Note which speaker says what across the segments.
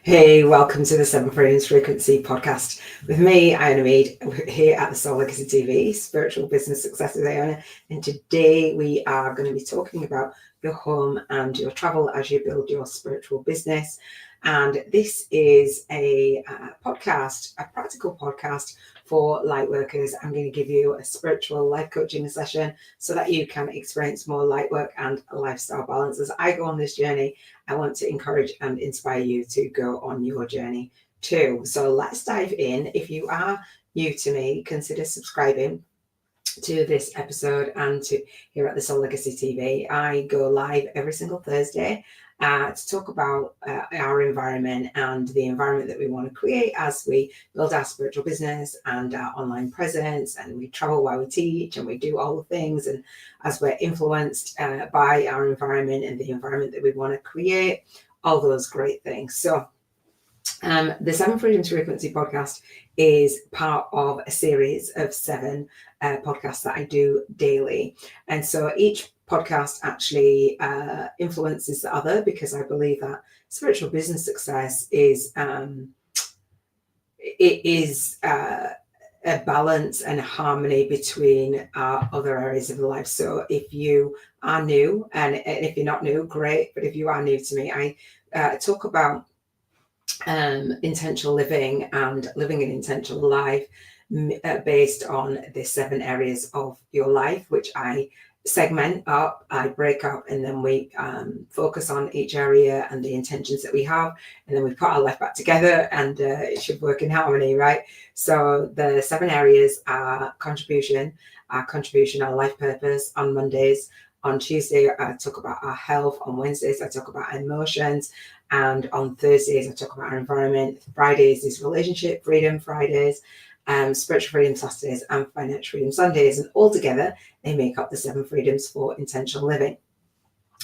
Speaker 1: Hey, welcome to the Seven Freedoms Frequency podcast with me, Iona Mead, here at the Soul Legacy TV, Spiritual Business Success with Iona. And today we are going to be talking about your home and your travel as you build your spiritual business. And this is a podcast, a practical podcast for Lightworkers. I'm going to give you a spiritual life coaching session so that you can experience more light work and lifestyle balance. As I go on this journey, I want to encourage and inspire you to go on your journey too. So let's dive in. If you are new to me, consider subscribing to this episode and to here at the Soul Legacy TV. I go live every single Thursday to talk about our environment and the environment that we want to create as we build our spiritual business and our online presence, and we travel while we teach and we do all the things, and as we're influenced by our environment and the environment that we want to create, all those great things. So the Seven Freedoms Frequency podcast is part of a series of 7 podcasts that I do daily. And so each podcast actually influences the other, because I believe that spiritual business success is a balance and a harmony between our other areas of life. So if you are new, and if you're not new, great. But if you are new to me, I talk about intentional living and living an intentional life based on the 7 areas of your life, which I segment up, I break up, and then we focus on each area and the intentions that we have, and then we put our life back together, and it should work in harmony, right? So the 7 areas are contribution, our life purpose on Mondays. On Tuesday, I talk about our health. On Wednesdays, I talk about emotions. And on Thursdays, I talk about our environment. Fridays is relationship freedom Fridays, spiritual freedom Saturdays, and financial freedom Sundays. And all together, they make up the 7 freedoms for intentional living.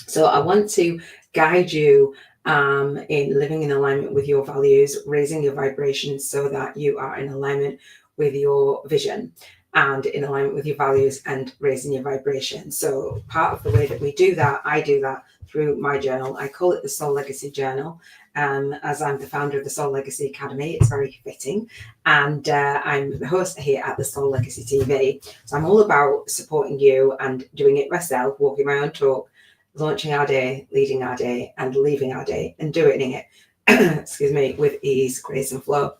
Speaker 1: So I want to guide you in living in alignment with your values, raising your vibration so that you are in alignment with your vision and in alignment with your values and raising your vibration. So part of the way that we do that, I do that through my journal. I call it the Soul Legacy Journal. As I'm the founder of the Soul Legacy Academy, it's very fitting. And I'm the host here at the Soul Legacy TV. So I'm all about supporting you and doing it myself, walking my own talk, launching our day, leading our day, and leaving our day, and doing it, excuse me, with ease, grace, and flow.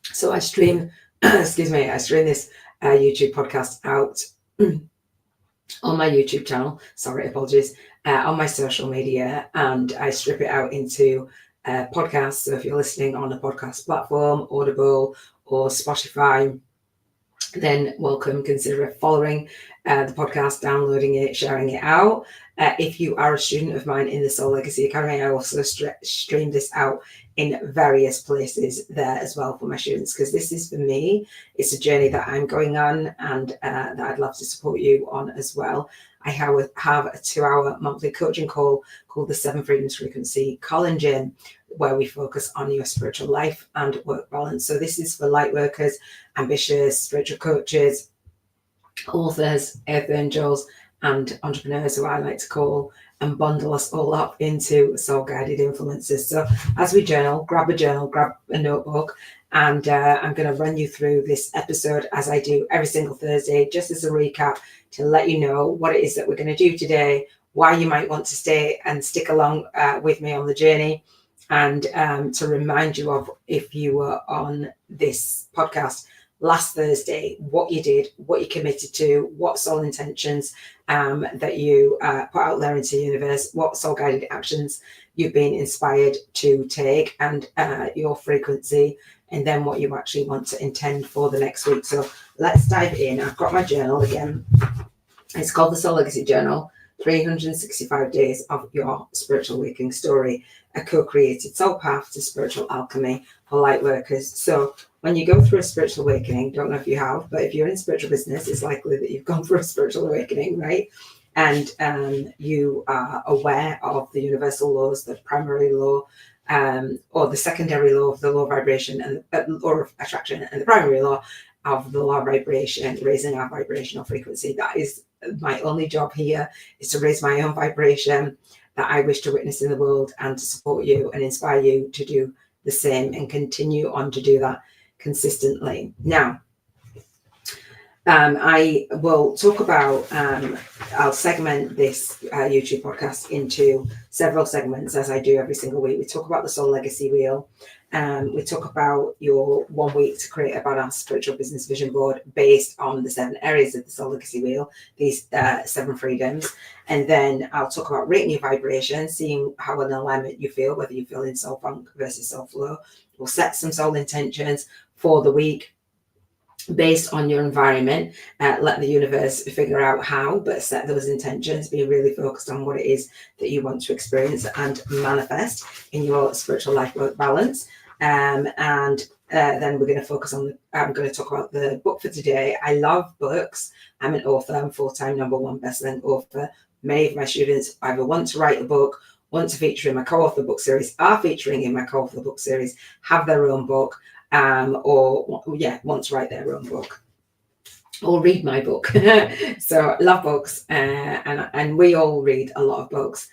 Speaker 1: So I stream, I stream this YouTube podcast out on my YouTube channel, apologies, on my social media, and I strip it out into podcasts. So if you're listening on a podcast platform, Audible or Spotify, then welcome, consider following the podcast, downloading it, sharing it out. If you are a student of mine in the Soul Legacy Academy, I also stream this out in various places there as well for my students, because this is, for me, it's a journey that I'm going on, and that I'd love to support you on as well. I have a 2-hour monthly coaching call called the 7 Freedoms Frequency Call-in, where we focus on your spiritual life and work balance. So this is for light workers, ambitious spiritual coaches, authors, earth angels, and entrepreneurs, who I like to call and bundle us all up into soul-guided influences. So as we journal, grab a notebook, and I'm going to run you through this episode as I do every single Thursday, just as a recap, to let you know what it is that we're going to do today, why you might want to stay and stick along with me on the journey, and to remind you of, if you were on this podcast last Thursday, what you did, what you committed to, what soul intentions that you put out there into the universe, what soul guided actions you've been inspired to take, and your frequency, and then what you actually want to intend for the next week. So let's dive in. I've got my journal again. It's called the Soul Legacy Journal, 365 Days of Your Spiritual Awakening Story, a co-created soul path to spiritual alchemy for light workers. So when you go through a spiritual awakening, don't know if you have, but if you're in spiritual business, it's likely that you've gone through a spiritual awakening, right? And you are aware of the universal laws, the primary law, or the secondary law of the law of vibration and law of attraction, and the primary law of the law of vibration, raising our vibrational frequency. That is my only job here, is to raise my own vibration that I wish to witness in the world, and to support you and inspire you to do the same and continue on to do that consistently. Now, I will talk about, I'll segment this YouTube podcast into several segments as I do every single week. We talk about the Soul Legacy Wheel. We talk about your 1 week to create a badass spiritual business vision board based on the 7 areas of the Soul Legacy Wheel, these 7 freedoms. And then I'll talk about rating your vibration, seeing how in alignment you feel, whether you feel in soul funk versus soul flow. We'll set some soul intentions for the week based on your environment. Let the universe figure out how, but set those intentions. Be really focused on what it is that you want to experience and manifest in your spiritual life work balance. And then we're going to focus on, I'm going to talk about the book for today. I love books. I'm an author. I'm full-time #1 best-selling author. Many of my students either want to write a book, want to feature in my co-author book series, are featuring in my co-author book series, have their own book, or want to write their own book or read my book. So love books, and we all read a lot of books,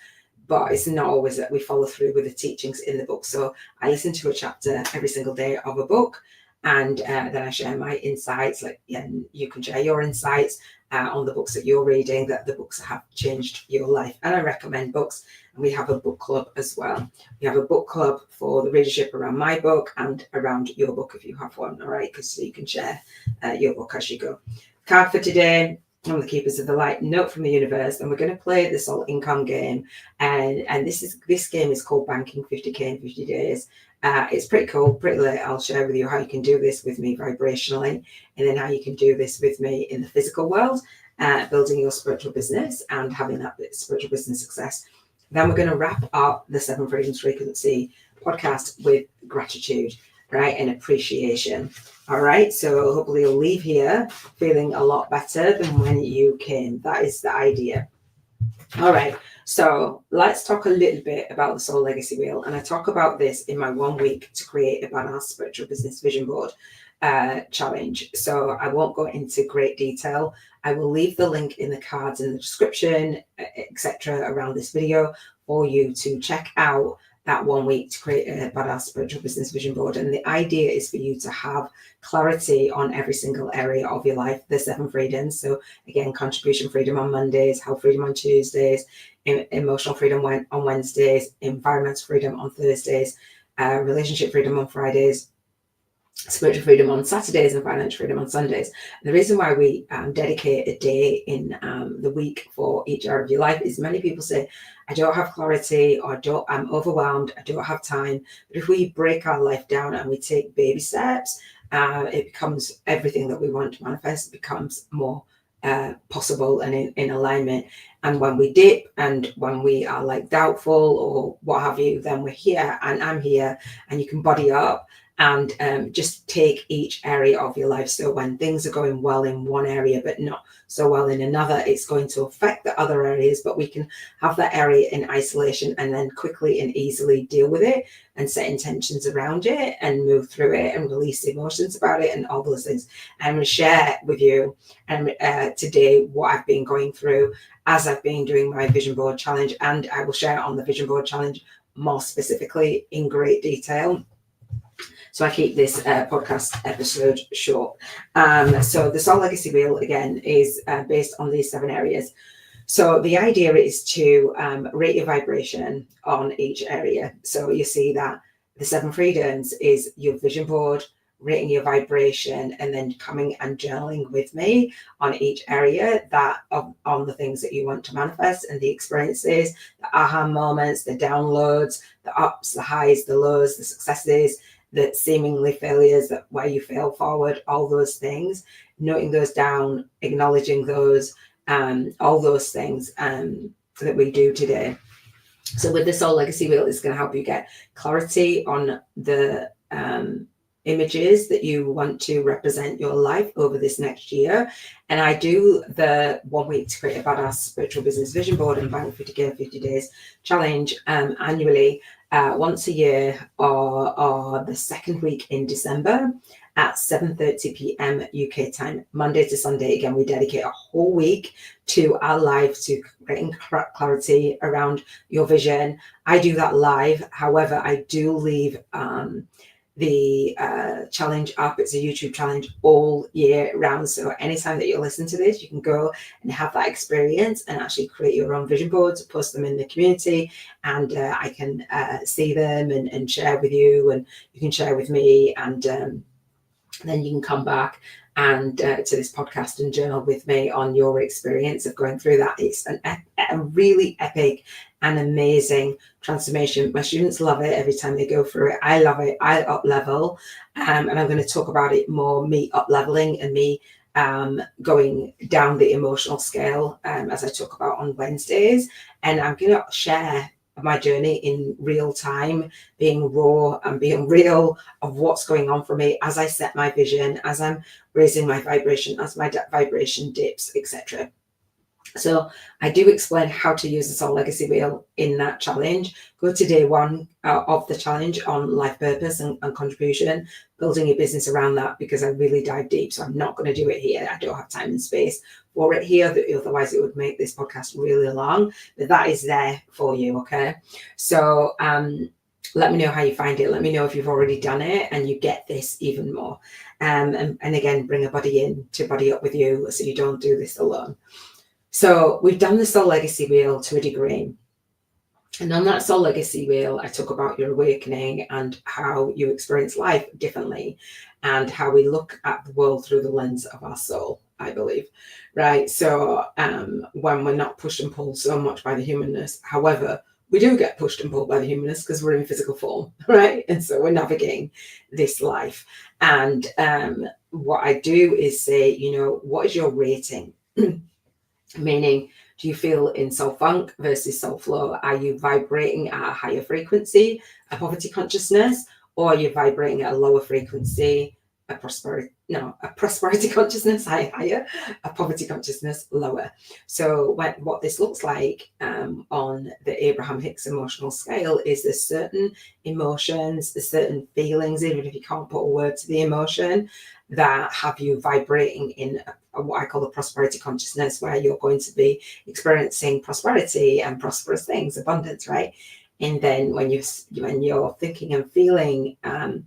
Speaker 1: but it's not always that we follow through with the teachings in the book. So I listen to a chapter every single day of a book, and then I share my insights. You can share your insights on the books that you're reading, that the books have changed your life. And I recommend books. And we have a book club as well. We have a book club for the readership around my book and around your book if you have one, all right? Because so you can share your book as you go. Card for today, I'm the Keepers of the Light, note from the universe, and we're going to play the soul income game. And this game is called Banking 50K in 50 Days. It's pretty cool, pretty late. I'll share with you how you can do this with me vibrationally, and then how you can do this with me in the physical world, building your spiritual business and having that spiritual business success. Then we're going to wrap up the 7 Freedoms Frequency podcast with gratitude, right, and appreciation. All right, so hopefully you'll leave here feeling a lot better than when you came. That is the idea. All right, so let's talk a little bit about the Soul Legacy Wheel. And I talk about this in my 1 week to create a badass spiritual business vision board challenge. So I won't go into great detail. I will leave the link in the cards in the description, etc., around this video for you to check out that 1 week to create a badass spiritual business vision board. And the idea is for you to have clarity on every single area of your life, the 7 freedoms. So again, contribution freedom on Mondays, health freedom on Tuesdays, emotional freedom on Wednesdays, environmental freedom on Thursdays, relationship freedom on Fridays, spiritual freedom on Saturdays, and financial freedom on Sundays. And the reason why we dedicate a day in the week for each area of your life is many people say, I don't have clarity, or I'm overwhelmed, I don't have time. But if we break our life down and we take baby steps, it becomes everything that we want to manifest becomes more possible and in alignment. And when we dip and when we are like doubtful or what have you, then we're here and I'm here, and you can body up and just take each area of your life. So when things are going well in one area but not so well in another, it's going to affect the other areas, but we can have that area in isolation and then quickly and easily deal with it and set intentions around it and move through it and release emotions about it and all those things. I'm going to share with you today what I've been going through as I've been doing my vision board challenge, and I will share on the vision board challenge more specifically in great detail. So I keep this podcast episode short. So the Soul Legacy Wheel, again, is based on these 7 areas. So the idea is to rate your vibration on each area. So you see that the 7 freedoms is your vision board, rating your vibration, and then coming and journaling with me on each area that on the things that you want to manifest and the experiences, the aha moments, the downloads, the ups, the highs, the lows, the successes, the seemingly failures, that where you fail forward, all those things, noting those down, acknowledging those, all those things that we do today. So with the Soul Legacy Wheel, it's going to help you get clarity on the images that you want to represent your life over this next year. And I do the 1 week to create a badass spiritual business vision board and Bank 50K 50 Days challenge annually, once a year, or the second week in December. at 7:30 p.m. UK time, Monday to Sunday. Again, we dedicate a whole week to our live, to creating clarity around your vision. I do that live. However, I do leave the challenge up. It's a YouTube challenge all year round. So anytime that you listen to this, you can go and have that experience and actually create your own vision boards, post them in the community, and I can see them and share with you, and you can share with me, and then you can come back and to this podcast and journal with me on your experience of going through that. It's a really epic and amazing transformation. My students love it every time they go through it. I love it. I up level, and I'm going to talk about it more, me up leveling and me going down the emotional scale as I talk about on Wednesdays. And I'm going to share my journey in real time, being raw and being real of what's going on for me as I set my vision, as I'm raising my vibration, as my vibration dips, etc. So I do explain how to use the soul legacy wheel in that challenge. Go to day one of the challenge on life purpose and contribution, building your business around that, because I really dive deep. So I'm not going to do it here. I don't have time and space for it here. Otherwise it would make this podcast really long, but that is there for you. Okay. So let me know how you find it. Let me know if you've already done it and you get this even more. And again, bring a buddy in to buddy up with you so you don't do this alone. So we've done the soul legacy wheel to a degree. And on that soul legacy wheel, I talk about your awakening and how you experience life differently and how we look at the world through the lens of our soul, I believe. Right. So when we're not pushed and pulled so much by the humanness, however, we do get pushed and pulled by the humanness because we're in physical form, right? And so we're navigating this life. And what I do is say, what is your rating? Meaning, do you feel in soul funk versus soul flow? Are you vibrating at a higher frequency, a poverty consciousness, or are you vibrating at a lower frequency, a prosperity consciousness, higher, a poverty consciousness, lower? So what this looks like on the Abraham Hicks emotional scale is there's certain emotions, there's certain feelings, even if you can't put a word to the emotion, that have you vibrating in what I call a prosperity consciousness, where you're going to be experiencing prosperity and prosperous things, abundance, right? And then when you're thinking and feeling you're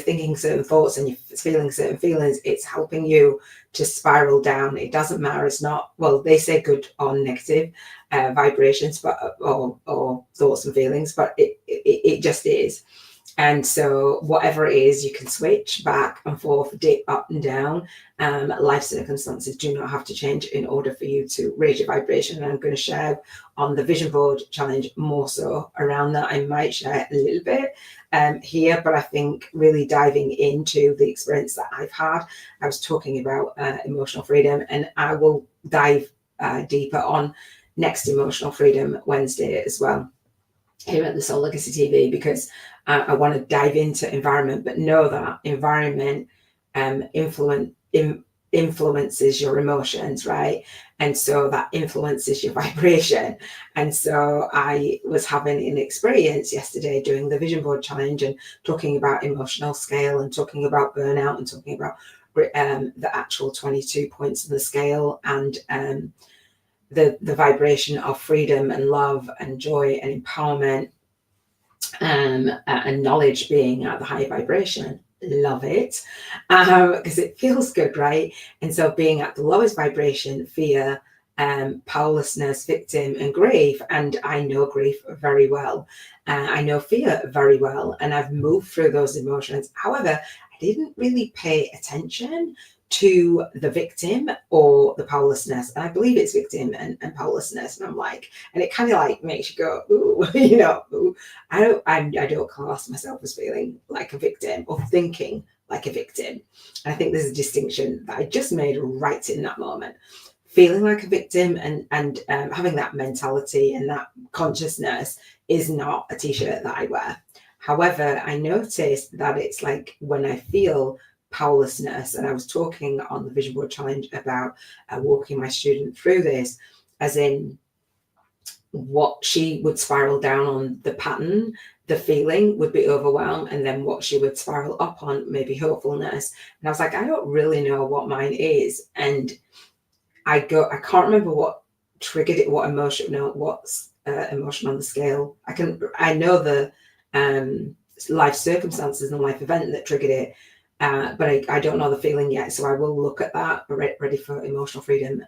Speaker 1: thinking certain thoughts and you're feeling certain feelings, it's helping you to spiral down. It doesn't matter. It's not, they say good or negative vibrations, but or thoughts and feelings, but it just is. And so whatever it is, you can switch back and forth, dip up and down. Life circumstances do not have to change in order for you to raise your vibration. And I'm going to share on the vision board challenge more so around that. I might share a little bit here, but I think really diving into the experience that I've had. I was talking about emotional freedom, and I will dive deeper on next Emotional Freedom Wednesday as well, here at the Soul Legacy TV, because I want to dive into environment, but know that environment influences your emotions, right? And so that influences your vibration. And so I was having an experience yesterday doing the vision board challenge and talking about emotional scale and talking about burnout and talking about the actual 22 points on the scale, and the vibration of freedom and love and joy and empowerment and knowledge being at the high vibration. Love it, because it feels good, right? And so being at the lowest vibration, fear, powerlessness, victim, and grief. And I know grief very well. I know fear very well, and I've moved through those emotions. However, I didn't really pay attention to the victim or the powerlessness. And I believe it's victim and powerlessness. And I'm like, and it kind of like makes you go, ooh, ooh. I don't class myself as feeling like a victim or thinking like a victim. And I think there's a distinction that I just made right in that moment. Feeling like a victim and having that mentality and that consciousness is not a t-shirt that I wear. However, I noticed that it's like when I feel powerlessness, and I was talking on the Vision Board Challenge about walking my student through this, as in what she would spiral down on the pattern the feeling would be overwhelm, and then what she would spiral up on maybe hopefulness. And I was like, I don't really know what mine is. And I can't remember what triggered it, what emotion, no, what's emotion on the scale. I know the life circumstances and life event that triggered it, but I don't know the feeling yet. So I will look at that, ready for emotional freedom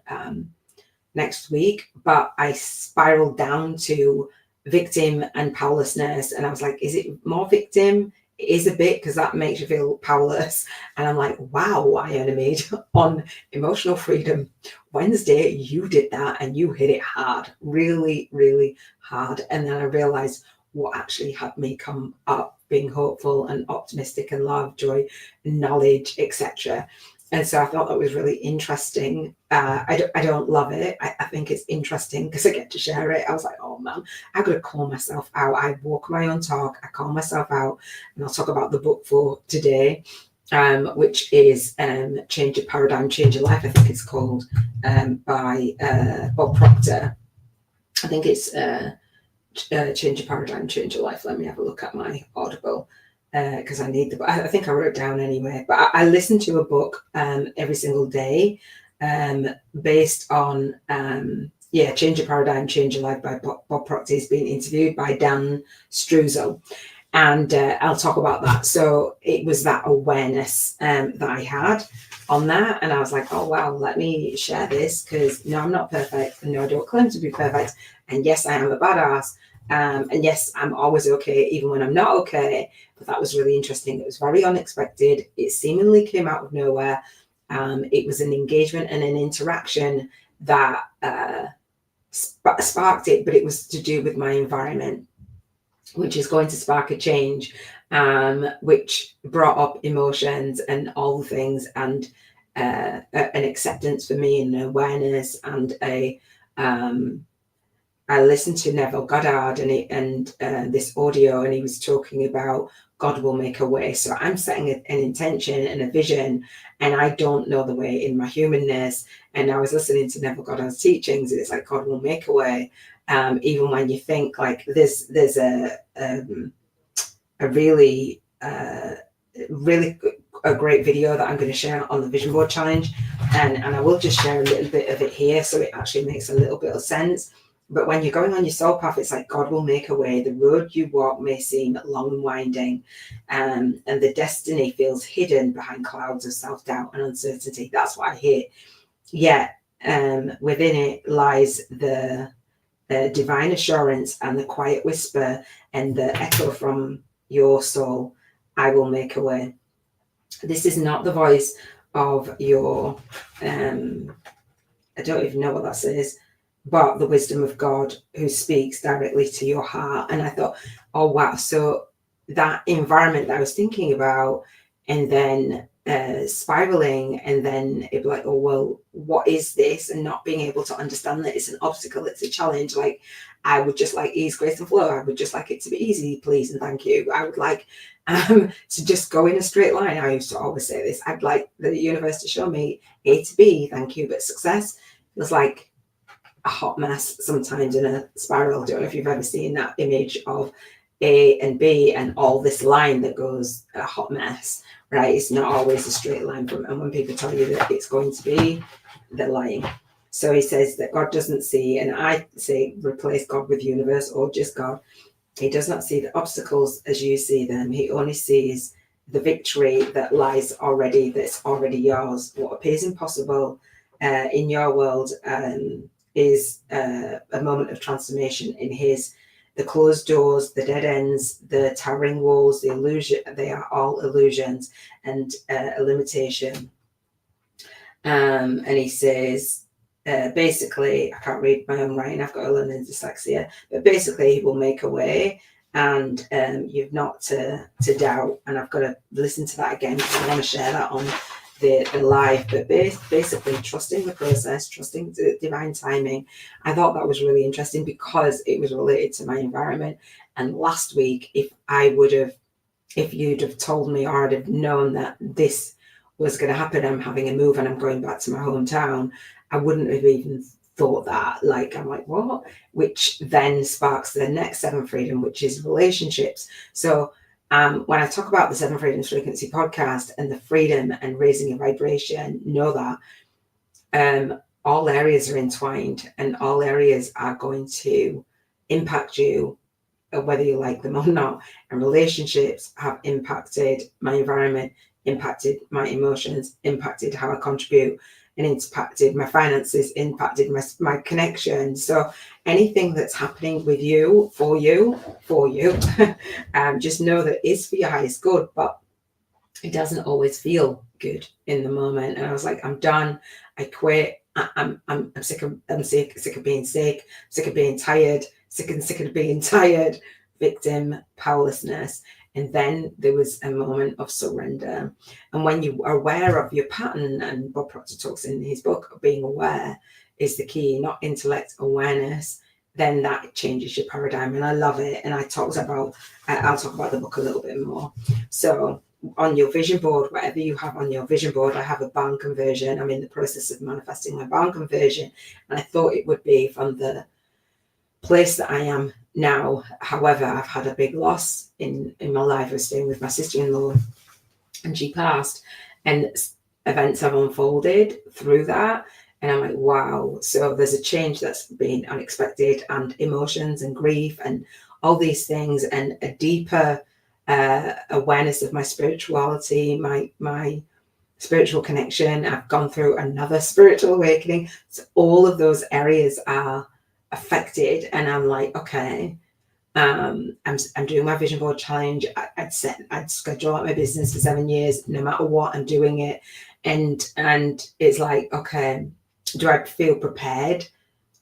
Speaker 1: next week. But I spiraled down to victim and powerlessness, and I was like, is it more victim? It is a bit, because that makes you feel powerless. And I'm like, wow, Iona made on emotional freedom Wednesday, you did that and you hit it hard, really, really hard. And then I realized what actually had me come up being hopeful and optimistic and love, joy, knowledge, etc. And so I thought that was really interesting. I don't love it. I think it's interesting because I get to share it. I was like, oh man, I've got to call myself out. I walk my own talk. I call myself out. And I'll talk about the book for today, which is Change Your Paradigm, Change Your Life, I think it's called, by Bob Proctor. I think it's Change Your Paradigm, Change Your Life. Let me have a look at my Audible, because I need the book. I think I wrote it down anyway. But I listen to a book every single day based on, Change Your Paradigm, Change Your Life by Bob Proctor. He's being interviewed by Dan Struzel. And I'll talk about that. So it was that awareness that I had on that. And I was like, oh, wow, let me share this, because no, I'm not perfect. And no, I don't claim to be perfect. And yes, I am a badass. And yes, I'm always okay, even when I'm not okay. But that was really interesting. It was very unexpected. It seemingly came out of nowhere. It was an engagement and an interaction that sparked it, but it was to do with my environment, which is going to spark a change, which brought up emotions and all the things, and an acceptance for me, and awareness, and I listened to Neville Goddard and this audio, and he was talking about God will make a way. So I'm setting an intention and a vision, and I don't know the way in my humanness. And I was listening to Neville Goddard's teachings, and it's like God will make a way. Even when you think like there's a really a great video that I'm going to share on the Vision Board Challenge, and I will just share a little bit of it here so it actually makes a little bit of sense. But when you're going on your soul path, it's like God will make a way. The road you walk may seem long and winding, and the destiny feels hidden behind clouds of self-doubt and uncertainty. That's what I hear. Yet within it lies the divine assurance and the quiet whisper and the echo from your soul, I will make a way. This is not the voice of your, I don't even know what that says, but the wisdom of God who speaks directly to your heart. And I thought, oh, wow. So that environment that I was thinking about, and then spiraling, and then it'd be like, oh, well, what is this? And not being able to understand that it's an obstacle, it's a challenge. Like, I would just like ease, grace, and flow. I would just like it to be easy, please, and thank you. I would like to just go in a straight line. I used to always say this. I'd like the universe to show me A to B, thank you. But success was like a hot mess sometimes in a spiral. I don't know if you've ever seen that image of A and B and all this line that goes a hot mess, right? It's not always a straight line from, and when people tell you that it's going to be, they're lying. So he says that God doesn't see, and I say replace God with universe or just God. He does not see the obstacles as you see them. He only sees the victory that lies already, that's already yours. What appears impossible in your world is a moment of transformation in his. The closed doors, the dead ends, the towering walls, the illusion, they are all illusions and a limitation. And he says, basically, I can't read my own writing, I've got a learning dyslexia, but basically he will make a way, and you've not to doubt. And I've got to listen to that again because I want to share that on the live, but basically trusting the process, trusting the divine timing. I thought that was really interesting because it was related to my environment. And last week, if you'd have told me, or I'd have known that this was going to happen, I'm having a move and I'm going back to my hometown, I wouldn't have even thought that. Like, I'm like, what? Which then sparks the next 7 freedom, which is relationships. So when I talk about the 7 Freedoms Frequency podcast and the freedom and raising your vibration, know that all areas are entwined and all areas are going to impact you, whether you like them or not. And relationships have impacted my environment, impacted my emotions, impacted how I contribute, and impacted my finances, impacted my connection. So anything that's happening with you, for you, just know that it's for your highest good, but it doesn't always feel good in the moment. And I was like, I'm done. I quit. I'm sick of being sick, sick of being tired, sick of being tired, victim, powerlessness. And then there was a moment of surrender. And when you are aware of your pattern, and Bob Proctor talks in his book, being aware is the key, not intellect, awareness, then that changes your paradigm. And I love it. And I'll talk about the book a little bit more. So on your vision board, whatever you have on your vision board, I have a barn conversion. I'm in the process of manifesting my barn conversion, and I thought it would be from the place that I am now. However, I've had a big loss in my life. I was staying with my sister-in-law and she passed, and events have unfolded through that. And I'm like, wow. So there's a change that's been unexpected, and emotions and grief and all these things, and a deeper awareness of my spirituality, my spiritual connection. I've gone through another spiritual awakening. So all of those areas are affected, and I'm like, okay, I'm doing my vision board challenge. I'd schedule out my business for 7 years, no matter what, I'm doing it. And it's like, okay, do I feel prepared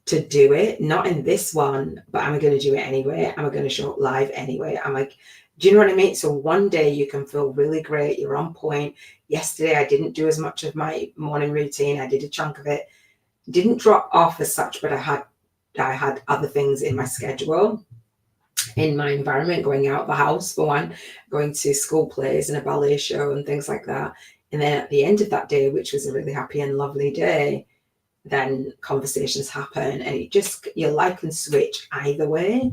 Speaker 1: to do it? Not in this one, but am I going to do it anyway? Am I going to show up live anyway? I'm like, do you know what I mean? So one day you can feel really great, you're on point. Yesterday I didn't do as much of my morning routine. I did a chunk of it, didn't drop off as such, but I had other things in my schedule, in my environment, going out the house for one, going to school plays and a ballet show and things like that. And then at the end of that day, which was a really happy and lovely day, then conversations happen, and it just, your life can switch either way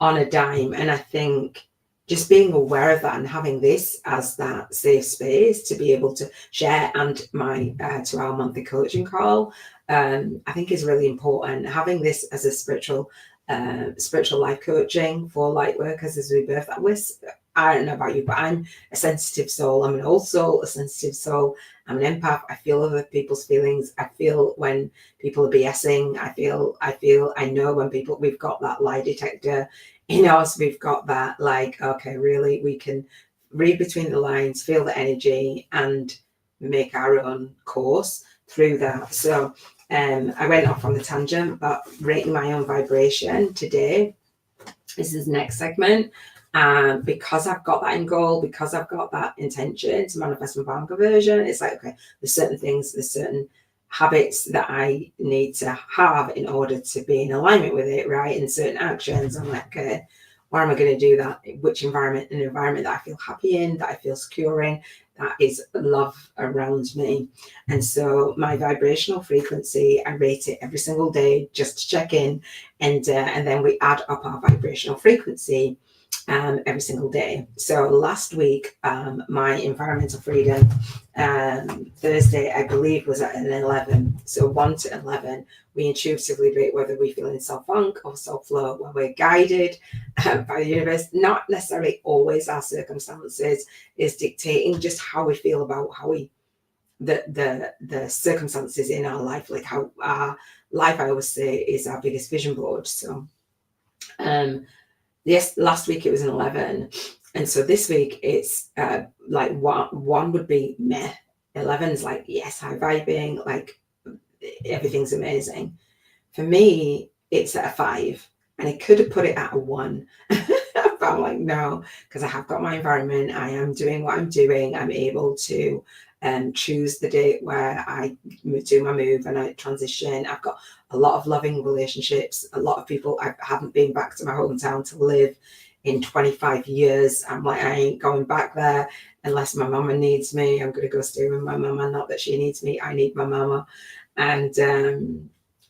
Speaker 1: on a dime. And I think just being aware of that and having this as that safe space to be able to share, and my 2-hour monthly coaching call, I think is really important. Having this as a spiritual life coaching for light workers as we birth that with. I don't know about you, but I'm a sensitive soul. I'm an old soul, a sensitive soul. I'm an empath. I feel other people's feelings. I feel when people are BSing. I know when we've got that lie detector in us. We've got that, like, okay, really, we can read between the lines, feel the energy, and make our own course through that. So I went off on the tangent, but rating my own vibration today is this next segment. Because I've got that end goal, because I've got that intention to manifest my barn conversion, it's like, okay, there's certain habits that I need to have in order to be in alignment with it, right? And certain actions. I'm like, okay, where am I going to do that? Which environment? An environment that I feel happy in, that I feel secure in, that is love around me. And so my vibrational frequency, I rate it every single day just to check in, and then we add up our vibrational frequency every single day. So last week, my environmental freedom Thursday, I believe, was at an 11. So 1 to 11, we intuitively rate whether we feel in self-funk or self-flow, when we're guided by the universe. Not necessarily always our circumstances is dictating, just how we feel about how we the circumstances in our life, like how our life, I always say, is our biggest vision board. So yes, last week it was an 11, and so this week it's like one would be meh, 11 is like, yes, high vibing, like everything's amazing. For me, it's at a 5, and I could have put it at a 1, but I'm like, no, because I have got my environment, I am doing what I'm doing, I'm able to choose the date where I do my move and I transition. I've got a lot of loving relationships, a lot of people. I haven't been back to my hometown to live in 25 years. I'm like, I ain't going back there unless my mama needs me. I'm going to go stay with my mama. Not that she needs me, I need my mama. And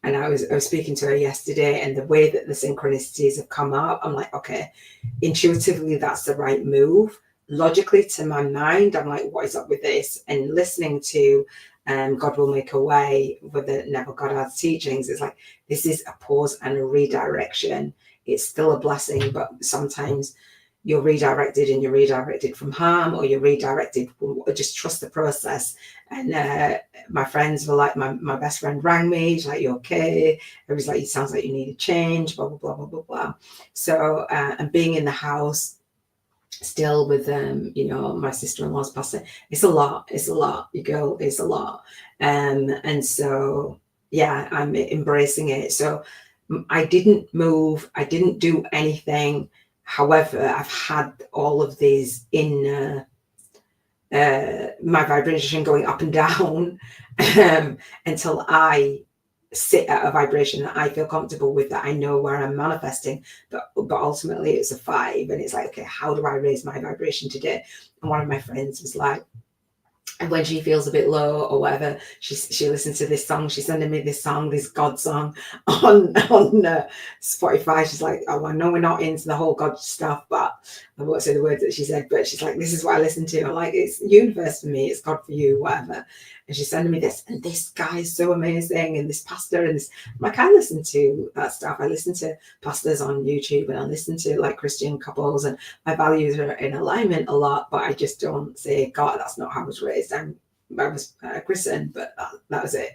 Speaker 1: And I was speaking to her yesterday, and the way that the synchronicities have come up, I'm like, okay, intuitively that's the right move. Logically, to my mind, I'm like, what is up with this? And listening to God Will Make a Way with the Neville Goddard's teachings, it's like, this is a pause and a redirection. It's still a blessing, but sometimes you're redirected, and you're redirected from harm, or you're redirected, or just trust the process. And my friends were like, my best friend rang me, she's like, you okay? Everybody's like, it sounds like you need a change, blah, blah, blah, blah, blah, blah. So, and being in the house still with my sister-in-law's pastor, it's a lot, you go, it's a lot. And so, yeah, I'm embracing it. So I didn't move, I didn't do anything. However, I've had all of these in my vibration going up and down until I sit at a vibration that I feel comfortable with, that I know where I'm manifesting. But ultimately it's a 5, and it's like, okay, how do I raise my vibration today? And one of my friends was like, and when she feels a bit low or whatever, she listens to this song. She's sending me this song, this God song on Spotify. She's like, oh, I know we're not into the whole God stuff, but I won't say the words that she said, but she's like, this is what I listen to. I'm like, it's universe for me, it's God for you, whatever. And she's sending me this, and this guy is so amazing, and this pastor, and this, like, I listen to that stuff. I listen to pastors on YouTube, and I listen to like Christian couples, and my values are in alignment a lot, but I just don't say, God, that's not how I was raised. I was Christian, but that was it.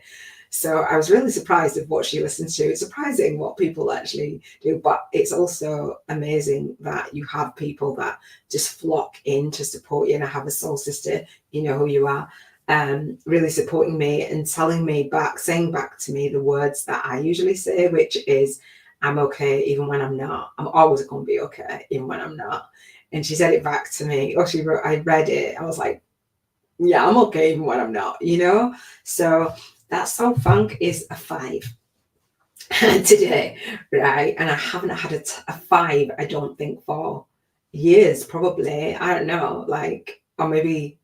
Speaker 1: So I was really surprised at what she listens to. It's surprising what people actually do, but it's also amazing that you have people that just flock in to support you. And I have a soul sister, you know who you are, really supporting me and telling me back, saying back to me the words that I usually say, which is, I'm okay even when I'm not. I'm always going to be okay even when I'm not. And she said it back to me, or she wrote, I read it, I was like, yeah, I'm okay even when I'm not, So that soul funk is a 5 today, right? And I haven't had a 5, I don't think, for years, probably. I don't know, like, or maybe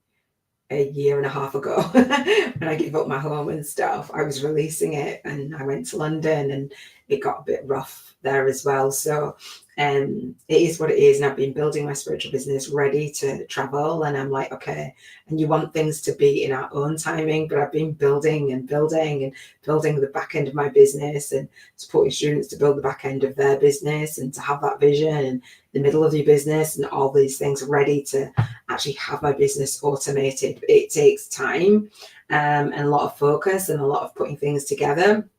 Speaker 1: a year and a half ago when I gave up my home and stuff. I was releasing it, and I went to London, and it got a bit rough there as well. So it is what it is. And I've been building my spiritual business ready to travel. And I'm like, okay, and you want things to be in our own timing, but I've been building and building and building the back end of my business, and supporting students to build the back end of their business, and to have that vision, and the middle of your business, and all these things ready to actually have my business automated. It takes time and a lot of focus and a lot of putting things together,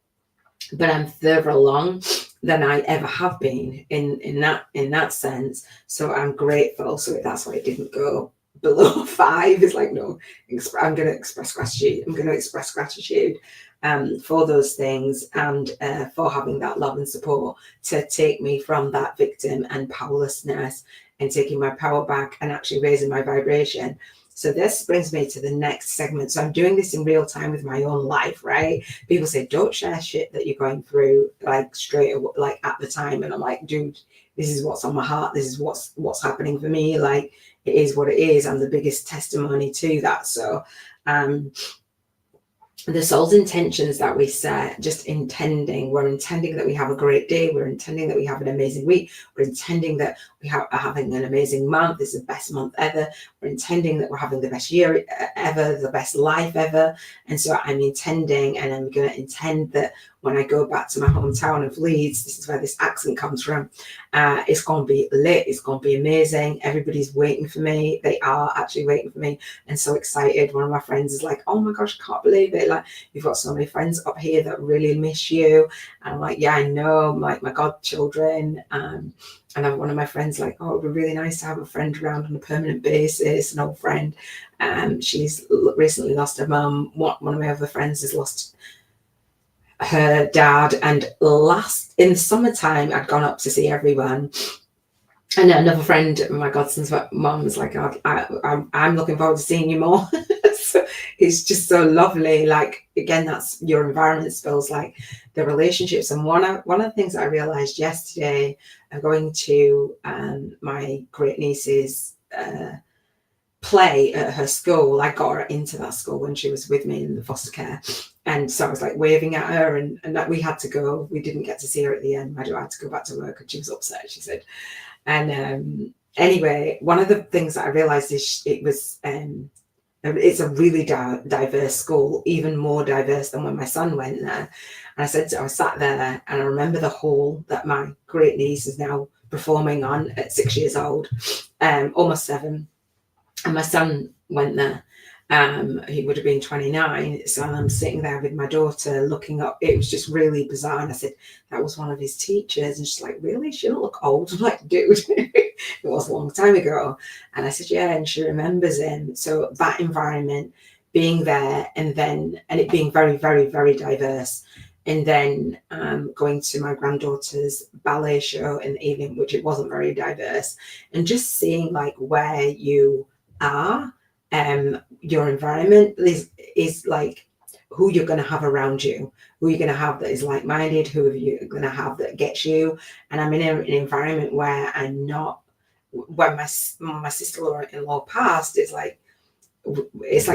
Speaker 1: but I'm further along than I ever have been in that sense. So I'm grateful. So that's why it didn't go below 5. It's like, no, I'm going to express gratitude. I'm going to express gratitude for those things, and for having that love and support to take me from that victim and powerlessness, and taking my power back and actually raising my vibration. So this brings me to the next segment. So I'm doing this in real time with my own life, right? People say, don't share shit that you're going through like straight away, like at the time. And I'm like, dude, this is what's on my heart. This is what's happening for me. Like, it is what it is. I'm the biggest testimony to that. So the soul's intentions that we set, just we're intending that we have a great day, we're intending that we have an amazing week, we're intending that we are having an amazing month, this is the best month ever, we're intending that we're having the best year ever, the best life ever. And so I'm intending, and I'm going to intend that when I go back to my hometown of Leeds, this is where this accent comes from, it's going to be lit, it's going to be amazing, everybody's waiting for me, they are actually waiting for me, and so excited. One of my friends is like, oh my gosh, I can't believe it, like, you've got so many friends up here that really miss you. And I'm like, yeah, I know, like my godchildren, and one of my friends like, oh, it would be really nice to have a friend around on a permanent basis, an old friend. She's recently lost her mum. One of my other friends has lost her dad, and in the summertime I'd gone up to see everyone, and another friend, my godson's mum, was like, I'm looking forward to seeing you more. So it's just so lovely. Like, again, that's your environment spills, like the relationships. And one of the things that I realized yesterday, I'm going to my great niece's play at her school. I got her into that school when she was with me in the foster care. And so I was like waving at her, and that we had to go. We didn't get to see her at the end. My daughter had to go back to work, and she was upset, she said. And anyway, one of the things that I realized is it's a really diverse school, even more diverse than when my son went there. And I was sat there, and I remember the hall that my great niece is now performing on at 6 years old, almost 7. And my son went there. He would have been 29. So I'm sitting there with my daughter looking up. It was just really bizarre. And I said, that was one of his teachers. And she's like, really? She don't look old. I'm like, dude, it was a long time ago. And I said, yeah. And she remembers him. So that environment, being there, and it being very, very, very diverse. And then going to my granddaughter's ballet show in the evening, which it wasn't very diverse. And just seeing like where you are, your environment is like who you're going to have around you, who you're going to have that is like-minded, who you're going to have that gets you. And I'm in an environment where I'm not, when my sister-in-law passed, it's like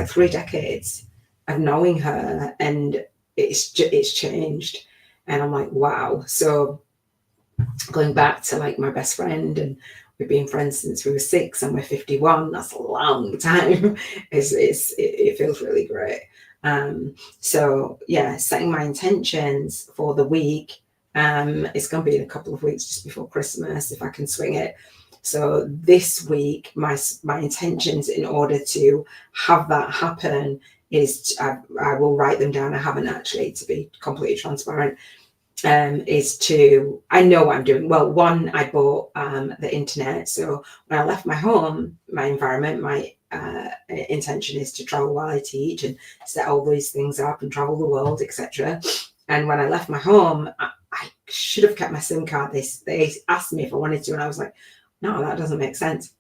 Speaker 1: 3 decades of knowing her, and it's changed. And I'm like, wow. So going back to like my best friend, and we've been friends since we were 6 and we're 51. That's a long time. It feels really great. So yeah, setting my intentions for the week. It's going to be in a couple of weeks, just before Christmas, if I can swing it. So this week, my intentions in order to have that happen is I will write them down. I haven't actually, to be completely transparent. Is to, I know what I'm doing. Well, one, I bought the internet. So when I left my home, my environment, my intention is to travel while I teach and set all these things up and travel the world, etc. And when I left my home, I should have kept my SIM card. They asked me if I wanted to, and I was like, no, that doesn't make sense.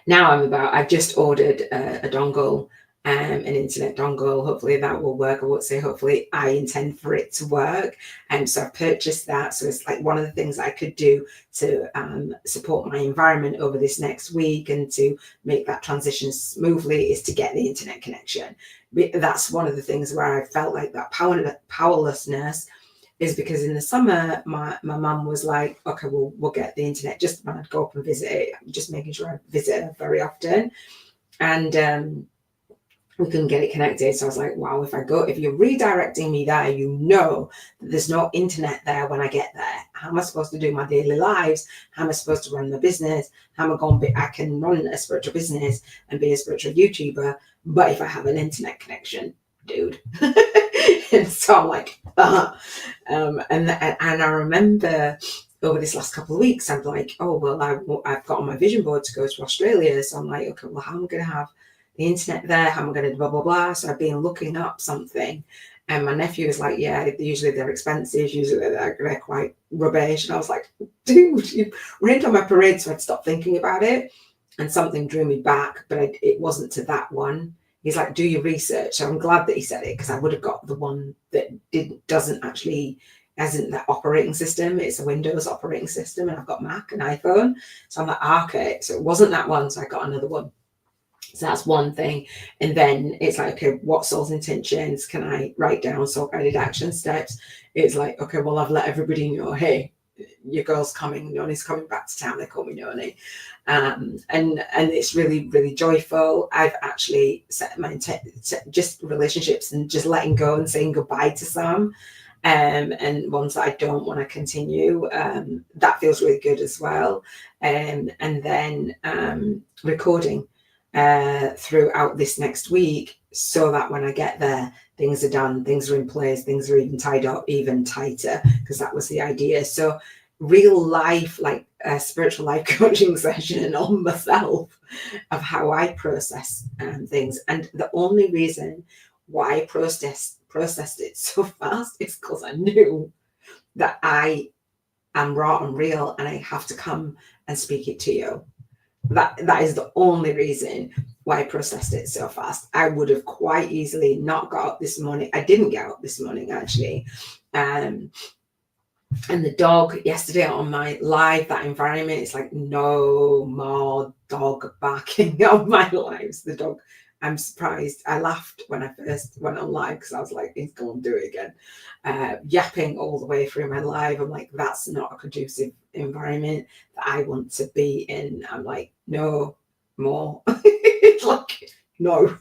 Speaker 1: Now I've just ordered a dongle, an internet dongle. Hopefully that will work. I won't say hopefully, I intend for it to work. And so I've purchased that. So it's like one of the things I could do to support my environment over this next week and to make that transition smoothly is to get the internet connection. That's one of the things where I felt like that powerlessness is because in the summer, my mum was like, okay, well, we'll get the internet just when I'd go up and visit it, just making sure I visit her very often. And we couldn't get it connected. So I was like, wow, if you're redirecting me there, you know that there's no internet there when I get there. How am I supposed to do my daily lives? How am I supposed to run the business? How am I going to be, I can run a spiritual business and be a spiritual YouTuber, but if I have an internet connection, dude. And so I'm like, and I remember over this last couple of weeks, I'm like, oh, well, I've got on my vision board to go to Australia. So I'm like, okay, well, how am I going to have the internet there? How am I going to blah, blah, blah? So I've been looking up something. And my nephew was like, yeah, usually they're expensive. Usually they're quite rubbish. And I was like, dude, you rained on my parade. So I'd stopped thinking about it. And something drew me back, but it wasn't to that one. He's like, do your research. So I'm glad that he said it, because I would have got the one that isn't that operating system. It's a Windows operating system, and I've got Mac and iPhone. So I'm like, okay, so it wasn't that one. So I got another one. So that's one thing. And then it's like, okay, what soul's intentions can I write down? Soul guided action steps. It's like, okay, well, I've let everybody know, hey, your girl's coming, Noni's coming back to town. They call me Noni. And it's really, really joyful. I've actually set my intent, just relationships and just letting go and saying goodbye to some. And ones that I don't want to continue. That feels really good as well. And then recording throughout this next week, so that when I get there, things are done, things are in place, things are even tied up, even tighter, because that was the idea. So real life, like a spiritual life coaching session on myself of how I process things. And the only reason why I processed it so fast is because I knew that I am raw and real, and I have to come and speak it to you. That is the only reason why I processed it so fast. I would have quite easily not got up this morning. I didn't get up this morning, actually. And the dog yesterday on my live, that environment, it's like no more dog barking on my lives. The dog I'm surprised. I laughed when I first went on live because I was like, he's going to do it again. Yapping all the way through my live. I'm like, that's not a conducive environment that I want to be in. I'm like, no more. Like, no.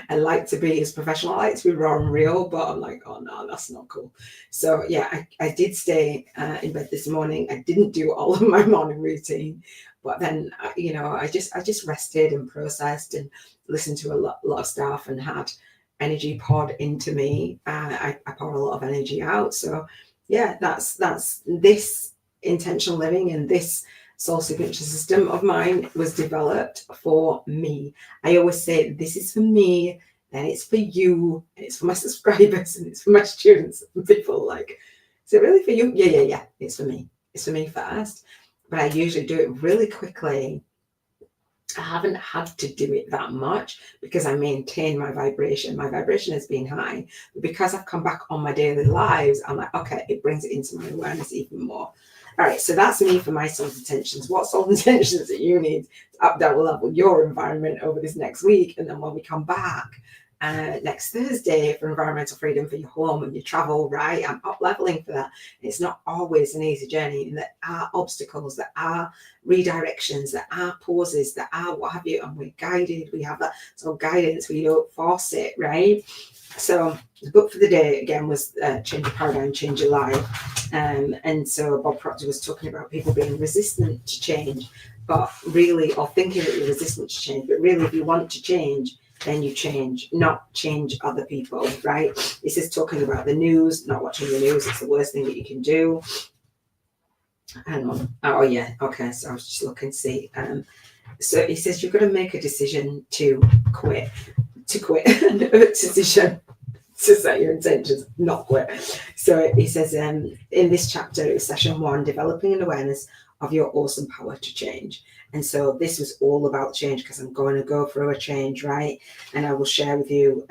Speaker 1: I like to be as professional. I like to be raw and real, but I'm like, oh no, that's not cool. So yeah, I did stay in bed this morning. I didn't do all of my morning routine, but then you know, I just rested and processed and listened to a lot of stuff and had energy poured into me. I pour a lot of energy out. So yeah, that's this intentional living, and this soul signature system of mine was developed for me. I always say this is for me, then it's for you, and it's for my subscribers, and it's for my students. And people like, is it really for you? Yeah, it's for me. It's for me first. But I usually do it really quickly. I haven't had to do it that much because I maintain my vibration. My vibration has been high. But because I've come back on my daily lives, I'm like, okay, it brings it into my awareness even more. All right, so that's me for my soul intentions. What soul intentions that you need to up, down, level your environment over this next week? And then when we come back next Thursday for environmental freedom for your home and your travel, right? I'm up leveling for that. It's not always an easy journey, and there are obstacles, there are redirections, there are pauses, there are what have you, and we're guided. We have that sort of guidance. We don't force it, right? So the book for the day again was Change Your Paradigm, Change Your Life. And so Bob Proctor was talking about people being resistant to change, but really, or thinking that you're resistant to change, but really if you want to change, then you change, not change other people, right? This is talking about the news, not watching the news. It's the worst thing that you can do. Hang on. Oh yeah, okay, so I was just looking to see. So he says you've got to make a decision to quit, a decision to set your intentions, not quit. So he says in this chapter, it was session 1, developing an awareness of your awesome power to change. And so this was all about change because I'm going to go through a change, right? And I will share with you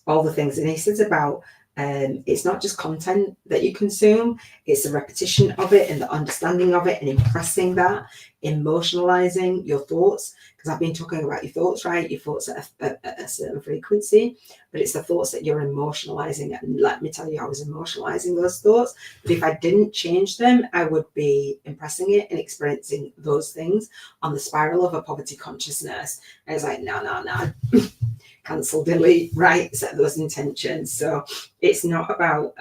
Speaker 1: all the things. And he says about it's not just content that you consume, it's the repetition of it and the understanding of it and impressing that, emotionalizing your thoughts. Because I've been talking about your thoughts, right? Your thoughts at a certain frequency, but it's the thoughts that you're emotionalizing. And let me tell you, I was emotionalizing those thoughts. But if I didn't change them, I would be impressing it and experiencing those things on the spiral of a poverty consciousness. And it's like, no. Cancel, delete, right? Set those intentions. So it's not about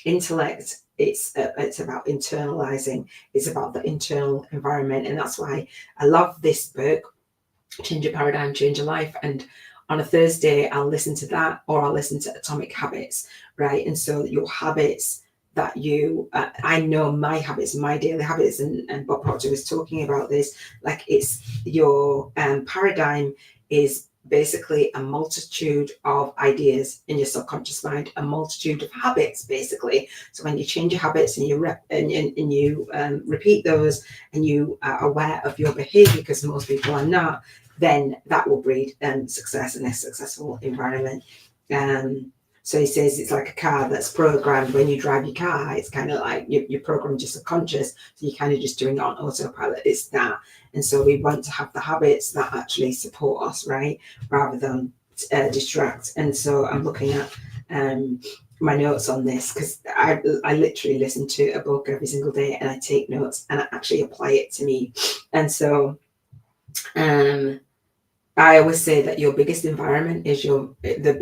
Speaker 1: intellect. It's about internalizing. It's about the internal environment, and that's why I love this book, Change Your Paradigm, Change Your Life. And on a Thursday, I'll listen to that, or I'll listen to Atomic Habits, right? And so your habits that you, I know my habits, my daily habits, and Bob Proctor was talking about this. Like it's your paradigm is basically a multitude of ideas in your subconscious mind, a multitude of habits, basically. So when you change your habits and you repeat those, and you are aware of your behavior, because most people are not, then that will breed success in a successful environment. So he says it's like a car that's programmed. When you drive your car, it's kind of like you're programmed just subconscious, so you're kind of just doing it on autopilot. It's that. And so we want to have the habits that actually support us, right, rather than distract. And so I'm looking at my notes on this, because I literally listen to a book every single day, and I take notes and I actually apply it to me. And so I always say that your biggest environment is the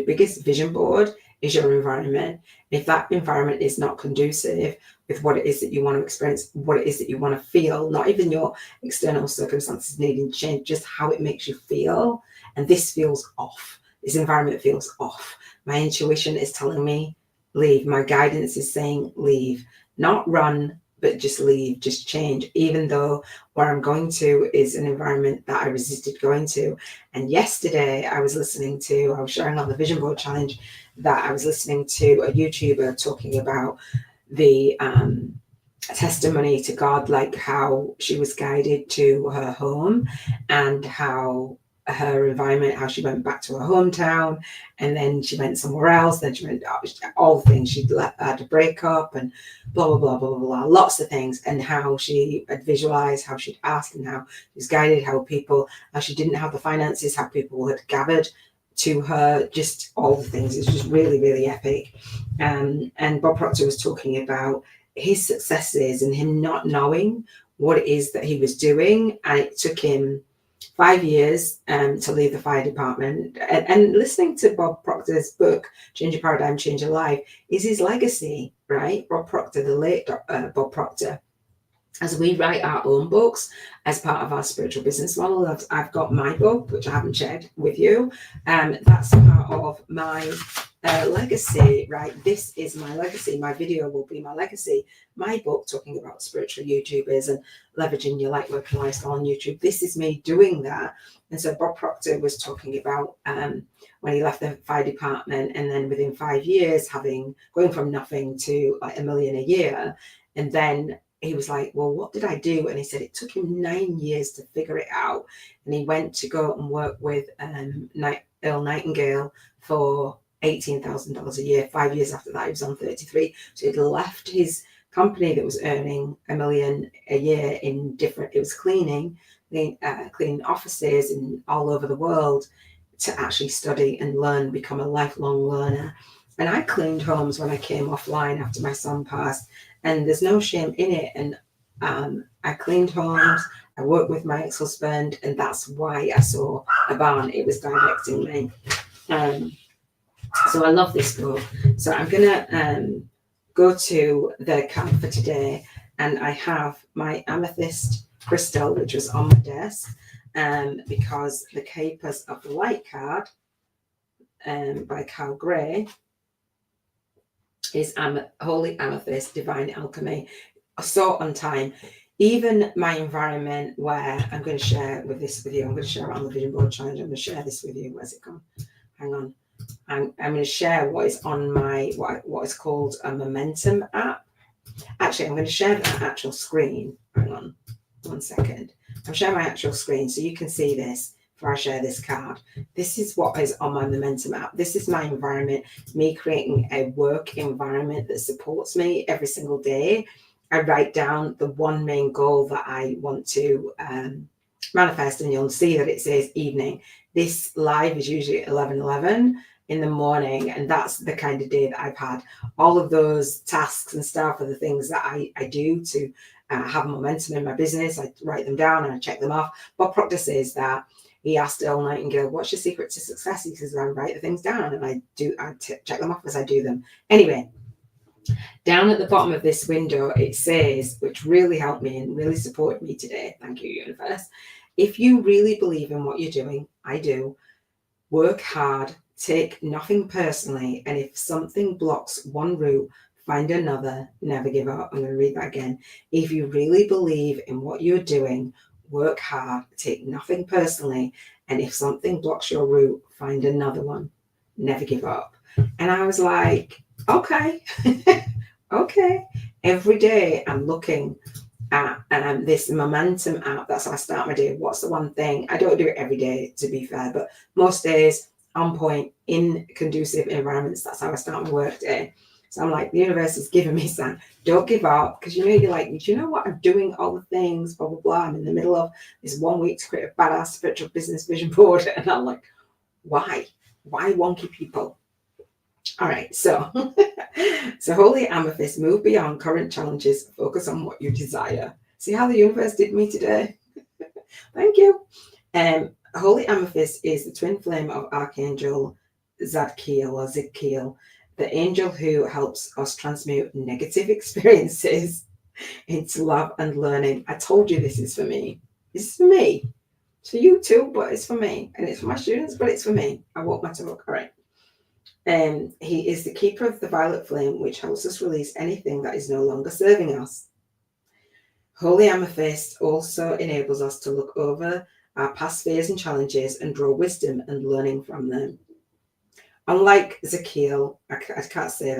Speaker 1: biggest vision board is your environment. If that environment is not conducive with what it is that you want to experience, what it is that you want to feel, not even your external circumstances needing to change, just how it makes you feel. And this feels off. This environment feels off. My intuition is telling me leave. My guidance is saying leave, not run, but just leave, just change, even though where I'm going to is an environment that I resisted going to. And yesterday I was sharing on the Vision Board Challenge that I was listening to a YouTuber talking about the testimony to God, like how she was guided to her home and how her environment, how she went back to her hometown, and then she went somewhere else. Then she went all the things she'd had to break up, and blah blah blah blah blah, lots of things, and how she had visualized, how she'd asked, and how she was guided, how she didn't have the finances, how people had gathered to her, just all the things. It's just really, really epic. And Bob Proctor was talking about his successes and him not knowing what it is that he was doing, and it took him 5 years to leave the fire department. And listening to Bob Proctor's book, Change Your Paradigm, Change Your Life, is his legacy, right? Bob Proctor, the late Bob Proctor. As we write our own books as part of our spiritual business model, I've got my book, which I haven't shared with you. That's part of my legacy, right? This is my legacy. My video will be my legacy. My book, talking about spiritual YouTubers and leveraging your Lightwork lifestyle on YouTube. This is me doing that. And so Bob Proctor was talking about when he left the fire department, and then within 5 years, going from nothing to like $1 million a year, and then he was like, well, what did I do? And he said it took him 9 years to figure it out. And he went to go and work with Earl Nightingale for $18,000 a year. 5 years after that, he was on 33. So he'd left his company that was earning $1 million a year it was cleaning offices and all over the world, to actually study and learn, become a lifelong learner. And I cleaned homes when I came offline after my son passed, and there's no shame in it. And I cleaned homes, I worked with my ex-husband, and that's why I saw a barn. It was directing me. So I love this book. So I'm gonna go to the card for today, and I have my amethyst crystal, which was on my desk, because the Capers of the Light card by Carl Gray is Holy Amethyst, Divine Alchemy. So on time. Even my environment, where I'm going to share this with you, I'm going to share it on the Vision Board Challenge. I'm going to share this with you. Where's it gone? Hang on. I'm going to share what is on my what is called a momentum app. Actually, I'm going to share that actual screen. Hang on 1 second. I'm sharing my actual screen so you can see this before I share this card. This is what is on my momentum app. This is my environment, me creating a work environment that supports me every single day. I write down the one main goal that I want to manifest, and you'll see that it says evening. This live is usually at 11:11 in the morning, and that's the kind of day that I've had. All of those tasks and stuff are the things that I do to have momentum in my business. I write them down and I check them off. Bob Proctor says that he asked Earl Nightingale, what's your secret to success? He says, I write the things down and I check them off as I do them. Anyway, down at the bottom of this window, it says, which really helped me and really supported me today. Thank you, universe. If you really believe in what you're doing, I do, work hard, take nothing personally, and if something blocks one route, find another, never give up. I'm going to read that again. If you really believe in what you're doing, work hard, take nothing personally, and if something blocks your route, find another one, never give up. And I was like, okay, okay. Every day I'm looking at this momentum app. That's how I start my day. What's the one thing? I don't do it every day, to be fair, but most days on point in conducive environments. That's how I start my work day. So I'm like, the universe is giving me something. Don't give up, because you're like, do you know what? I'm doing all the things, blah, blah, blah. I'm in the middle of this 1 week to create a badass spiritual business vision board. And I'm like, why? Why wonky people? All right, so Holy Amethyst, move beyond current challenges, focus on what you desire. See how the universe did me today? Thank you. Holy Amethyst is the twin flame of Archangel Zadkiel, the angel who helps us transmute negative experiences into love and learning. I told you this is for me. This is for me. It's for you too, but it's for me. And it's for my students, but it's for me. I walk my talk. All right. He is the keeper of the violet flame, which helps us release anything that is no longer serving us. Holy Amethyst also enables us to look over our past fears and challenges and draw wisdom and learning from them. Unlike Zadkiel, I can't say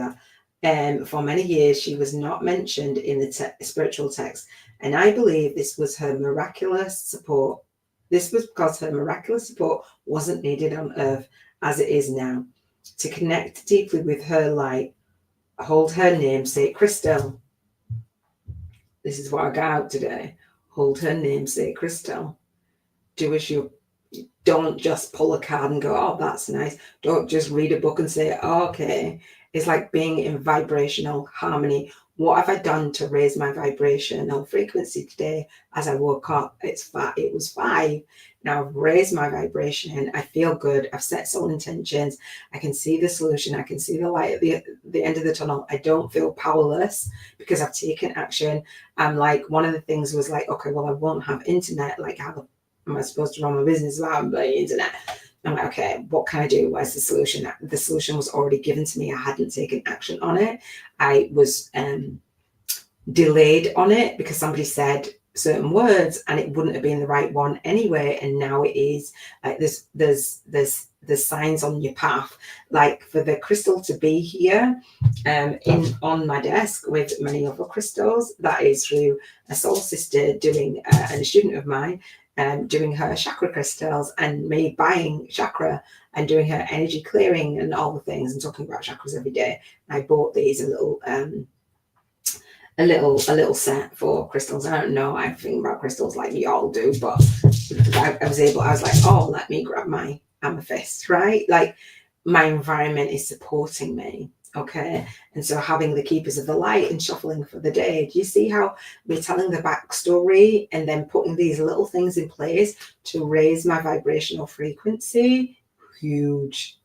Speaker 1: that, for many years she was not mentioned in the spiritual text, and I believe this was her miraculous support This was because her miraculous support wasn't needed on earth as it is now. To connect deeply with her light, hold her namesake crystal. This is what I got out today. Hold her namesake crystal. Do as you don't just pull a card and go, oh, that's nice. Don't just read a book and say, oh, okay. It's like being in vibrational harmony. What have I done to raise my vibrational frequency today as I woke up? It was 5. Now I've raised my vibration. I feel good. I've set soul intentions. I can see the solution. I can see the light at the end of the tunnel. I don't feel powerless because I've taken action. I'm like, one of the things was like, okay, well, I won't have internet. Like, how am I supposed to run my business without the internet? I'm like, okay, what can I do? Where's the solution? The solution was already given to me. I hadn't taken action on it. I was delayed on it because somebody said certain words and it wouldn't have been the right one anyway. And now it is. There's signs on your path, like for the crystal to be here on my desk with many other crystals. That is through a soul sister doing and a student of mine doing her chakra crystals, and me buying chakra and doing her energy clearing and all the things and talking about chakras every day. I bought these a little set for crystals. I don't know everything about crystals like you all do, but I was like, oh, let me grab my amethyst, right? Like, my environment is supporting me. Okay. And so having the keepers of the light and shuffling for the day, do you see how we're telling the backstory and then putting these little things in place to raise my vibrational frequency? Huge.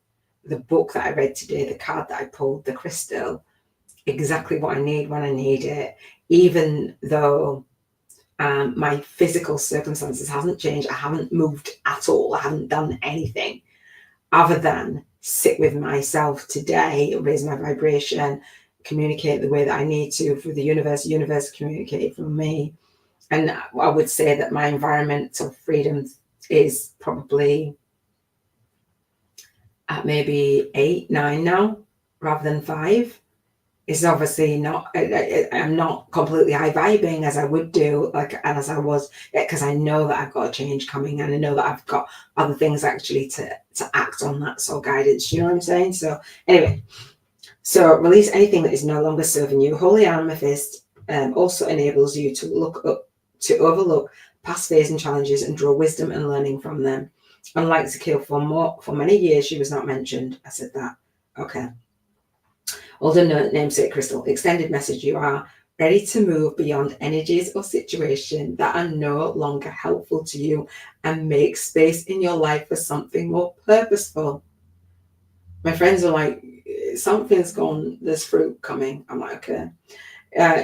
Speaker 1: The book that I read today, the card that I pulled, the crystal, exactly what I need when I need it, even though my physical circumstances hasn't changed. I haven't moved at all. I haven't done anything other than sit with myself today, raise my vibration, communicate the way that I need to for the universe communicate for me. And I would say that my environmental freedom is probably at maybe 8, 9 now, rather than 5. It's obviously not, I'm not completely high vibing as I would do, like, and as I was, because I know that I've got a change coming and I know that I've got other things actually to act on that soul guidance. You know what I'm saying? So anyway, so release anything that is no longer serving you. Holy Amethyst also enables you to overlook past fears and challenges and draw wisdom and learning from them. Unlike C.H.E.E.R.S, for many years, she was not mentioned. I said that. Okay. Older namesake crystal, extended message. You are ready to move beyond energies or situations that are no longer helpful to you and make space in your life for something more purposeful. My friends are like, something's gone, there's fruit coming. I'm like, okay.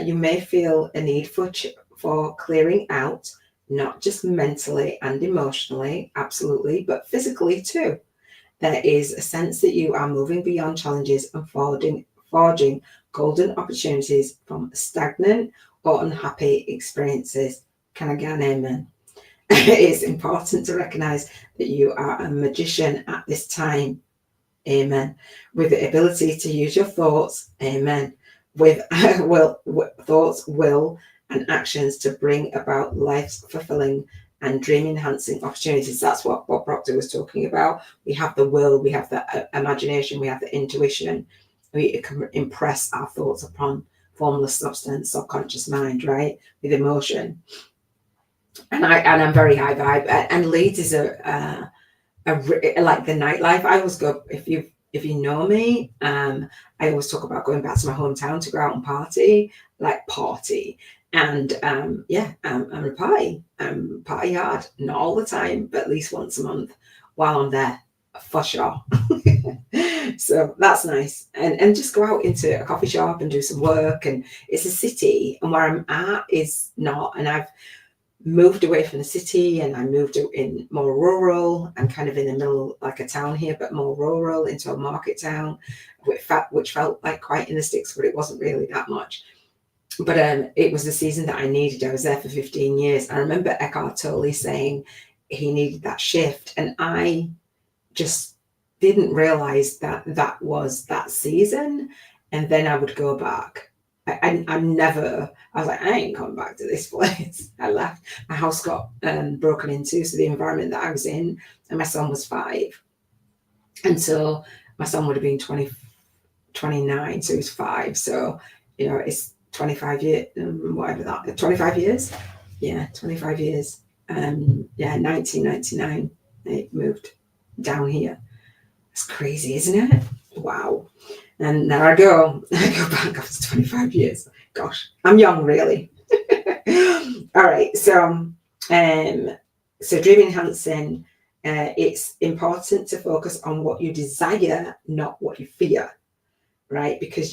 Speaker 1: You may feel a need for clearing out, not just mentally and emotionally, absolutely, but physically too. There is a sense that you are moving beyond challenges and forging golden opportunities from stagnant or unhappy experiences. Can I get an amen? It's important to recognize that you are a magician at this time. Amen. With the ability to use your thoughts. Amen. With thoughts, will, and actions to bring about life's fulfilling and dream-enhancing opportunities. That's what Bob Proctor was talking about. We have the will, we have the imagination, we have the intuition. We can impress our thoughts upon formless substance, subconscious mind, right? With emotion. And I'm very high vibe. And Leeds is like the nightlife. I always go, if you know me, I always talk about going back to my hometown to go out and party. And I'm a party. Party hard, not all the time, but at least once a month while I'm there, for sure. So that's nice. And just go out into a coffee shop and do some work. And it's a city, and where I'm at is not. And I've moved away from the city and I moved in more rural. I'm kind of in the middle, like a town here, but more rural, into a market town, which felt like quite in the sticks, but it wasn't really that much. But it was the season that I needed. I was there for 15 years. I remember Eckhart Tolle saying he needed that shift. And I just didn't realize that was that season. And then I would go back I was like, I ain't coming back to this place. I left. My house got broken into, so the environment that I was in, and my son was 5. And so my son would have been 29, so he was 5. So, it's 25 years, whatever that, 25 years. Yeah, 25 years. 1999, it moved down here. It's crazy, isn't it? Wow. And there I go back after 25 years. Gosh, I'm young, really. All right, so dream enhancing, it's important to focus on what you desire, not what you fear, right? Because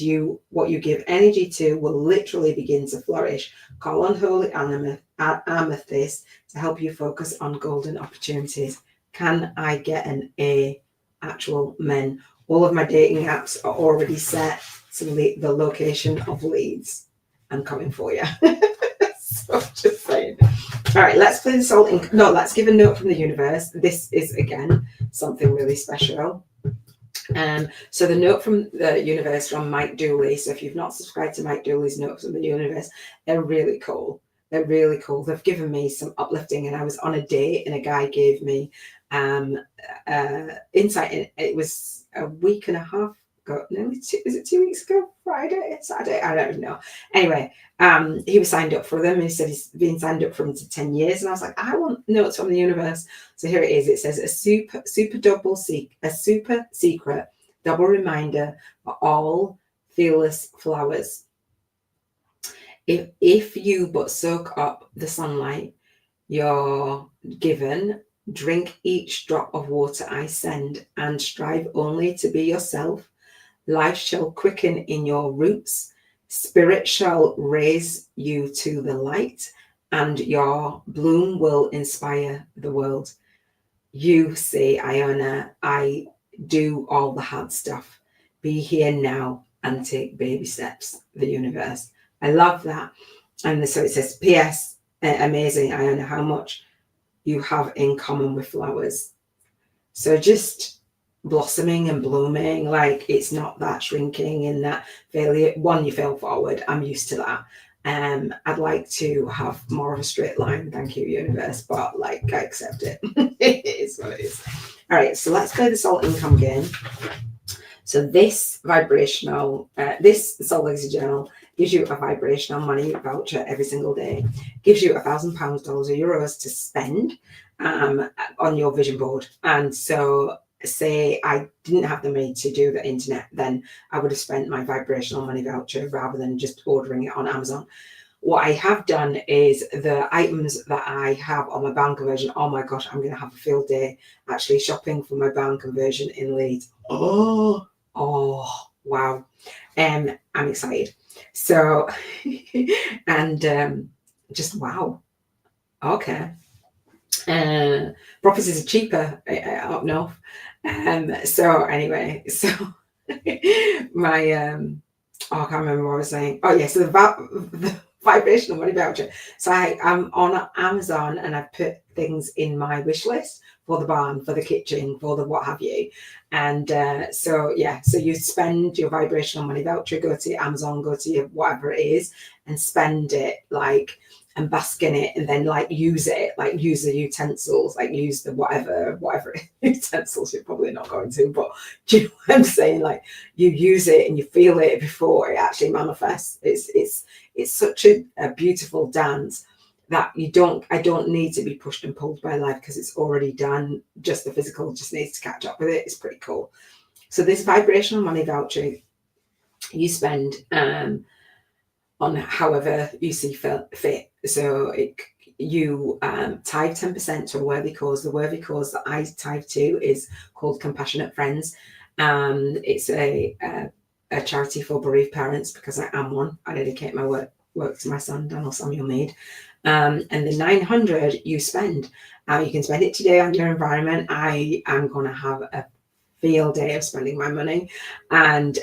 Speaker 1: what you give energy to will literally begin to flourish. Call on holy amethyst to help you focus on golden opportunities. Can I get an A? Actual men. All of my dating apps are already set to the location of leads. I'm coming for you. So just saying. All right, let's play the soul. Let's give a note from the universe. This is again something really special. So the note from the universe from Mike Dooley. So if you've not subscribed to Mike Dooley's notes from the universe, they're really cool. They're really cool. They've given me some uplifting, and I was on a date and a guy gave me insight. It was a week and a half ago. No, is it 2 weeks ago? Friday, Saturday? I don't even know. Anyway, he was signed up for them. He said he's been signed up for them to 10 years. And I was like, I want notes from the universe. So here it is. It says a super secret double reminder for all fearless flowers. If you but soak up the sunlight you're given, drink each drop of water I send, and strive only to be yourself, life shall quicken in your roots, spirit shall raise you to the light, and your bloom will inspire the world. You say, Iona, I do all the hard stuff. Be here now and take baby steps, the universe. I love that. And so it says, P.S. Amazing, Iona, how much you have in common with flowers. So just blossoming and blooming, like it's not that shrinking and that failure. One, you fail forward. I'm used to that. I'd like to have more of a straight line. Thank you, universe. But I accept it. It is what it is. All right, so let's play the soul income game. So this this soul legacy journal gives you a vibrational money voucher every single day. Gives you £1,000, dollars, or euros to spend on your vision board. And so say I didn't have the money to do the internet, then I would have spent my vibrational money voucher rather than just ordering it on Amazon. What I have done is the items that I have on my bound conversion. Oh my gosh, I'm going to have a field day actually shopping for my bound conversion in Leeds. Oh, wow. I'm excited. So, and just wow. Okay. Properties are cheaper up north. So anyway, so my I can't remember what I was saying. Oh yeah, so the vibrational money voucher. So I'm on Amazon and I've put things in my wish list for the barn, for the kitchen, for the what have you. And so you spend your vibrational money voucher, go to your Amazon, go to your whatever it is, and spend it and bask in it, and then use it, use the utensils, use the whatever utensils you're probably not going to, but do you know what I'm saying? You use it and you feel it before it actually manifests. It's such a beautiful dance that I don't need to be pushed and pulled by life because it's already done. Just the physical just needs to catch up with it. It's pretty cool. So this vibrational money voucher you spend on however you see fit. So you tithe 10% to a worthy cause. The worthy cause that I tithe to is called Compassionate Friends. It's a charity for bereaved parents because I am one. I dedicate my work to my son, Daniel Samuel Mead. And the 900 you spend, you can spend it today on your environment. I am going to have a field day of spending my money, and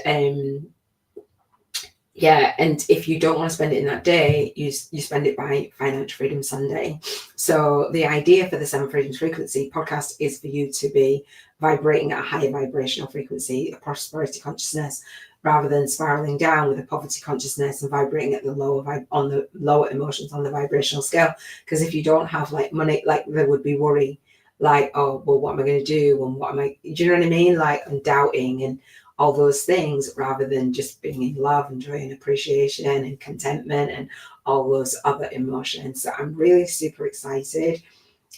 Speaker 1: yeah, and if you don't want to spend it in that day, you spend it by Financial Freedom Sunday. So the idea for the Seven Freedoms Frequency podcast is for you to be vibrating at a higher vibrational frequency, a prosperity consciousness, rather than spiraling down with a poverty consciousness and vibrating at the on the lower emotions on the vibrational scale. Because if you don't have like money, like there would be worry, like, oh well, what am I going to do, and what am I? Do you know what I mean? Like, and doubting and all those things, rather than just being in love and joy and appreciation and contentment and all those other emotions. So I'm really super excited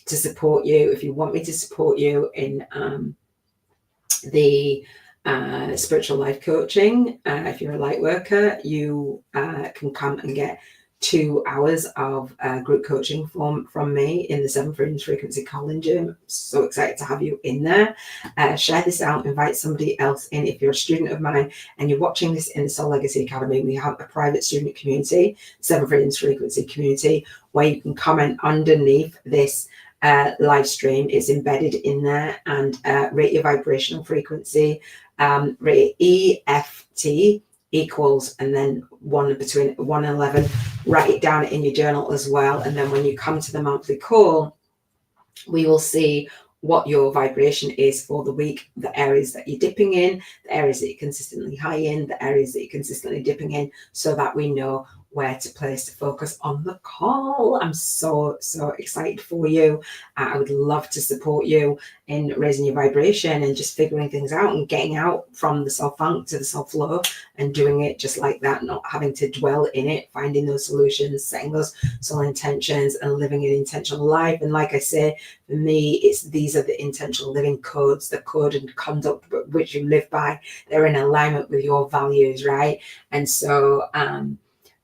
Speaker 1: to support you. If you want me to support you in the spiritual life coaching, if you're a light worker, you can come and get 2 hours of group coaching from me in the Seven Freedoms Frequency Calling Gym. So excited to have you in there. Share this out, invite somebody else in. If you're a student of mine and you're watching this in the Soul Legacy Academy, we have a private student community, Seven Freedoms Frequency community, where you can comment underneath this live stream. It's embedded in there, and rate your vibrational frequency, rate EFT equals, and then one between 1 and 11. Write it down in your journal as well, and then when you come to the monthly call, we will see what your vibration is for the week, the areas that you're dipping in, the areas that you're consistently high in, the areas that you're consistently dipping in, so that we know where to place the focus on the call. I'm so excited for you. I would love to support you in raising your vibration and just figuring things out and getting out from the self-funk to the self-flow and doing it just like that, not having to dwell in it, finding those solutions, setting those soul intentions and living an intentional life. And like I say, for me, these are the intentional living codes, the code and conduct which you live by. They're in alignment with your values, right? And so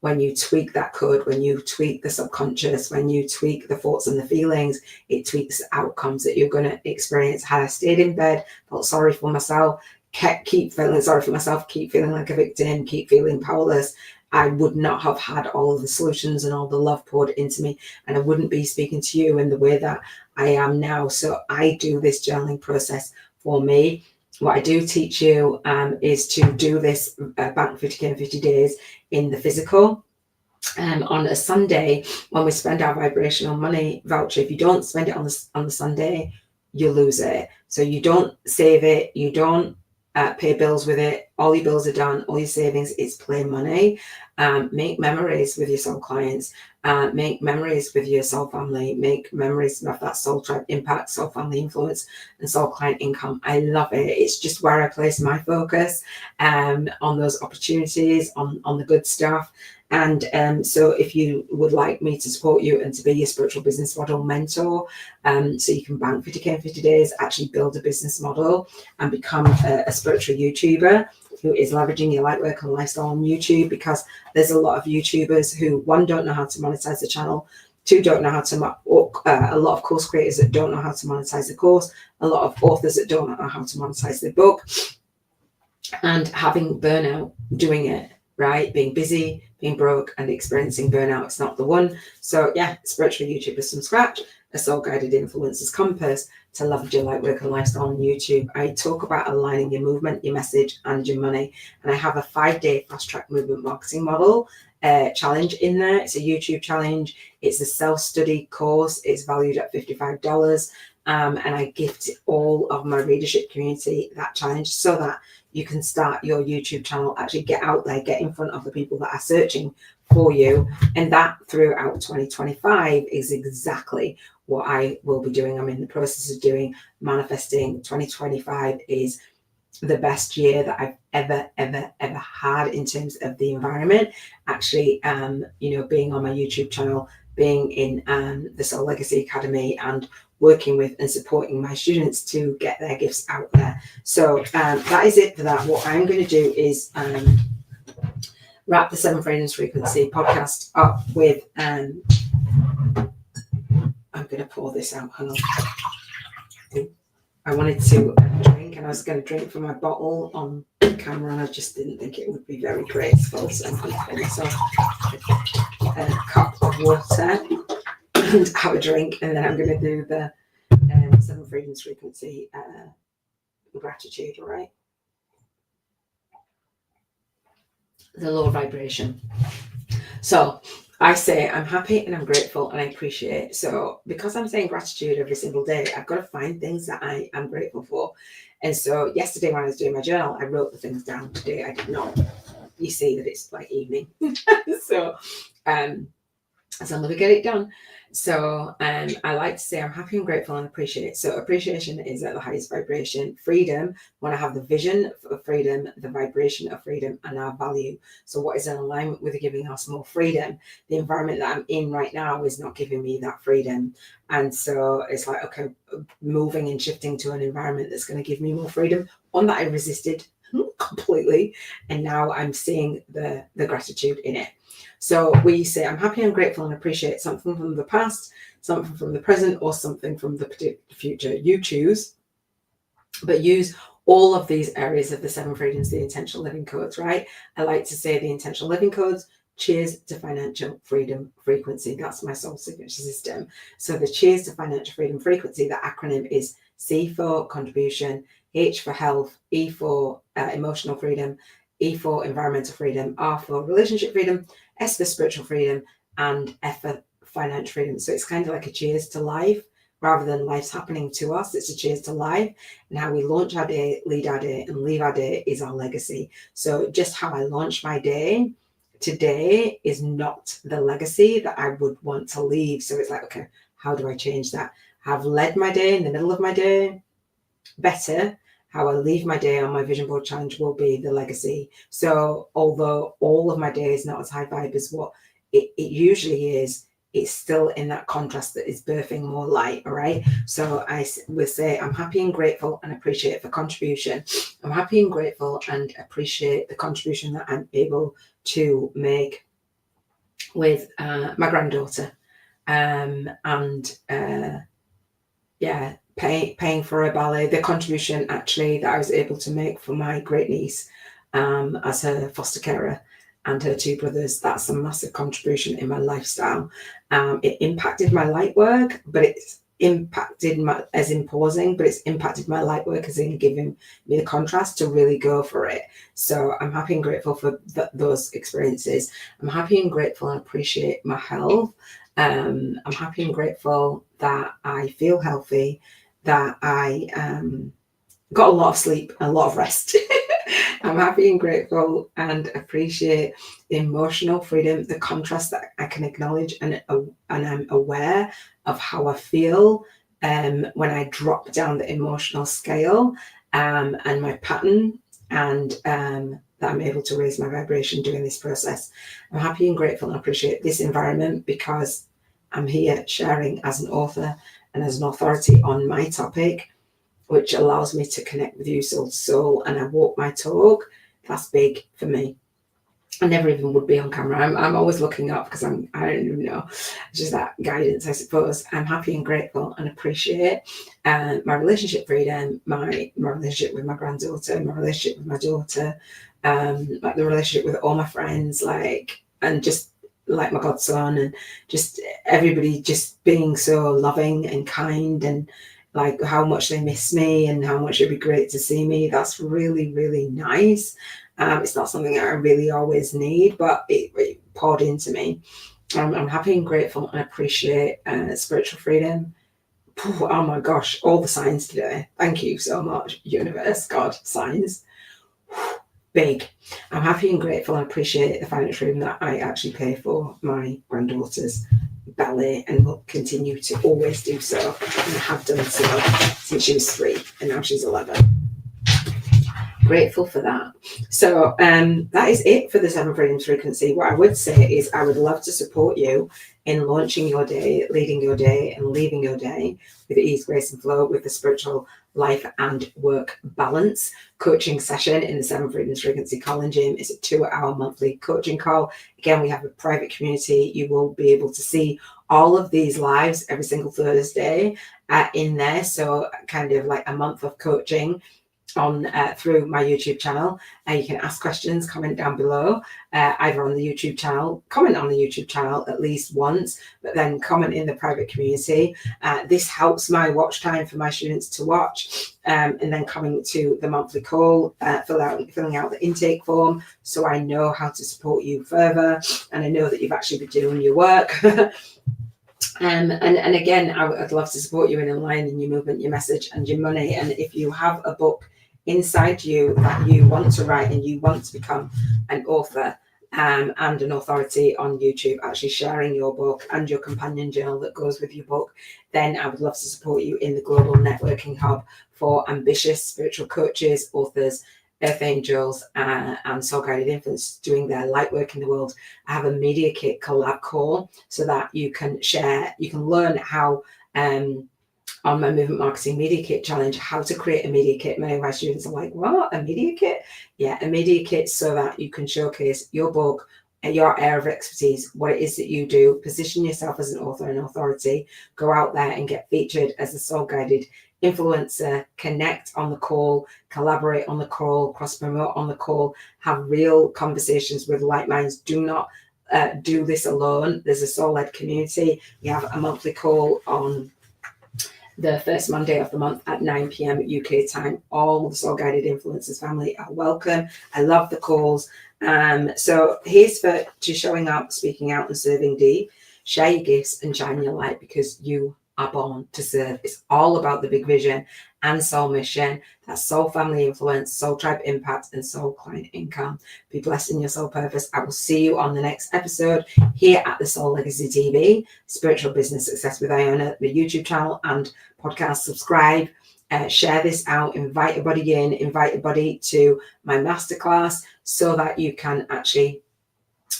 Speaker 1: when you tweak that code, when you tweak the subconscious, when you tweak the thoughts and the feelings, it tweaks the outcomes that you're going to experience. Had I stayed in bed, felt sorry for myself, keep feeling sorry for myself, keep feeling like a victim, keep feeling powerless, I would not have had all of the solutions and all the love poured into me, and I wouldn't be speaking to you in the way that I am now. So I do this journaling process for me. What I do teach you is to do this Bank 50K in 50 days in the physical. On a Sunday, when we spend our vibrational money voucher, if you don't spend it on the Sunday, you lose it. So you don't save it, you don't pay bills with it. All your bills are done, all your savings is plain money. Make memories with your soul clients, make memories with your soul family, make memories of that soul tribe impact, soul family influence, and soul client income. I love it. It's just where I place my focus on those opportunities, on the good stuff. And so if you would like me to support you and to be your spiritual business model mentor, so you can bank 50K in 50 days, actually build a business model and become a spiritual YouTuber who is leveraging your light work and lifestyle on YouTube, because there's a lot of YouTubers who, one, don't know how to monetize the channel, two, don't know how to, a lot of course creators that don't know how to monetize the course, a lot of authors that don't know how to monetize their book, and having burnout doing it, right? Being busy, being broke, and experiencing burnout. It's not the one. So yeah, spiritual YouTubers from scratch, a soul guided influencers compass to leverage your light work and lifestyle on YouTube. I talk about aligning your movement, your message, and your money. And I have a 5-day fast track movement marketing model challenge in there. It's a YouTube challenge. It's a self-study course. It's valued at $55. And I gift all of my readership community that challenge so that you can start your YouTube channel, actually get out there, get in front of the people that are searching for you. And that throughout 2025 is exactly what I will be doing. I'm in the process of doing manifesting. 2025 is the best year that I've ever had in terms of the environment. Actually, being on my YouTube channel, being in the Soul Legacy Academy, and working with and supporting my students to get their gifts out there. So that is it for that. What I'm going to do is wrap the Seven Freedoms Frequency podcast up with I'm going to pour this out. Hang on. I wanted to drink, and I was going to drink from my bottle on camera, and I just didn't think it would be very graceful. So I'm going to pour myself a cup of water and have a drink, and then I'm going to do the Seven Freedoms Frequency gratitude. All right. the lower vibration. So I say I'm happy and I'm grateful and I appreciate. So because I'm saying gratitude every single day, I've got to find things that I am grateful for. And so yesterday when I was doing my journal, I wrote the things down. Today I did not. You see that it's like evening. So as long as we get it done. So I like to say I'm happy and grateful and appreciate. So appreciation is at the highest vibration. Freedom, when I have the vision of freedom, the vibration of freedom, and our value. So what is in alignment with giving us more freedom? The environment that I'm in right now is not giving me that freedom. And so it's like, okay, moving and shifting to an environment that's going to give me more freedom, one that I resisted completely. And now I'm seeing the gratitude in it. So we say, I'm happy and grateful and appreciate something from the past, something from the present, or something from the future. You choose, but use all of these areas of the 7 freedoms, the intentional living codes, right? I like to say the intentional living codes, cheers to financial freedom frequency. That's my soul signature system. So the cheers to financial freedom frequency, the acronym is C for contribution, H for health, E for emotional freedom, E for environmental freedom, R for relationship freedom, S for spiritual freedom, and F for financial freedom. So it's kind of like a cheers to life. Rather than life's happening to us, it's a cheers to life. And how we launch our day, lead our day, and leave our day is our legacy. So just how I launch my day today is not the legacy that I would want to leave. So it's like, okay, how do I change that? Have led my day in the middle of my day better. How I leave my day on my vision board challenge will be the legacy. So although all of my day is not as high vibe as what it usually is, it's still in that contrast that is birthing more light. All right. So I will say I'm happy and grateful and appreciate the contribution. I'm happy and grateful and appreciate the contribution that I'm able to make with my granddaughter. Paying for a ballet, the contribution actually that I was able to make for my great niece as her foster carer and her 2 brothers, that's a massive contribution in my lifestyle. It impacted my light work, but it's impacted my, as in pausing, but it's impacted my light work as in giving me the contrast to really go for it. So I'm happy and grateful for those experiences. I'm happy and grateful and appreciate my health. I'm happy and grateful that I feel healthy, that I got a lot of sleep, a lot of rest. I'm happy and grateful and appreciate the emotional freedom, the contrast that I can acknowledge, and I'm aware of how I feel when I drop down the emotional scale and my pattern, and that I'm able to raise my vibration during this process. I'm happy and grateful and appreciate this environment because I'm here sharing as an author and as an authority on my topic, which allows me to connect with you soul to soul, and I walk my talk. That's big for me. I never even would be on camera. I'm always looking up because I don't even know. It's just that guidance, I suppose. I'm happy and grateful and appreciate my relationship freedom, my relationship with my granddaughter, my relationship with my daughter, like the relationship with all my friends, like, and just like my godson, and just everybody just being so loving and kind, and like how much they miss me and how much it'd be great to see me. That's really, really nice. It's not something that I really always need, but it poured into me. I'm happy and grateful and appreciate spiritual freedom. Oh my gosh, all the signs today. Thank you so much, universe, God, signs. Big. I'm happy and grateful and appreciate the financial freedom that I actually pay for my granddaughter's ballet and will continue to always do so, and have done so since she was 3 and now she's 11. Grateful for that. So that is it for the 7 freedoms frequency. What I would say is I would love to support you in launching your day, leading your day, and leaving your day with ease, grace, and flow with the spiritual life and work balance coaching session in the 7 freedoms frequency call and gym. It's a 2-hour monthly coaching call. Again, we have a private community. You will be able to see all of these lives every single Thursday in there. So kind of like a month of coaching through my YouTube channel. You can ask questions, comment down below, either on the YouTube channel, comment on the YouTube channel at least once, but then comment in the private community. This helps my watch time for my students to watch, and then coming to the monthly call, filling out the intake form, so I know how to support you further, and I know that you've actually been doing your work. And again, I'd love to support you in aligning your movement, your message, and your money. And if you have a book inside you that you want to write and you want to become an author and an authority on YouTube, actually sharing your book and your companion journal that goes with your book, then I would love to support you in the global networking hub for ambitious spiritual coaches, authors, earth angels, and soul guided infants doing their light work in the world. I have a media kit collab call so that you can share, you can learn how on my movement marketing media kit challenge, how to create a media kit. Many of my students are like, what, a media kit? Yeah, a media kit so that you can showcase your book, your area of expertise, what it is that you do, position yourself as an author and authority, go out there and get featured as a soul guided influencer, connect on the call, collaborate on the call, cross promote on the call, have real conversations with like minds. Do not do this alone. There's a soul led community. We have a monthly call on the first Monday of the month at 9 p.m. UK time. All the Soul Guided Influencers family are welcome. I love the calls. So here's to showing up, speaking out, and serving deep. Share your gifts and shine your light, because you are born to serve. It's all about the big vision and soul mission. That's soul family influence, soul tribe impact, and soul client income. Be blessed in your soul purpose. I will see you on the next episode here at the Soul Legacy TV, Spiritual Business Success with Iona, the YouTube channel and podcast. Subscribe, share this out, invite a buddy in, invite a buddy to my masterclass so that you can actually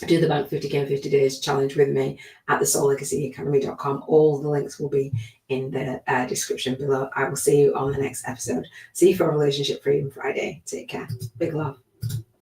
Speaker 1: do the Bank 50K in 50 days challenge with me at the soullegacyacademy.com. All the links will be in the description below. I will see you on the next episode. See you for Relationship Freedom Friday. Take care. Big love.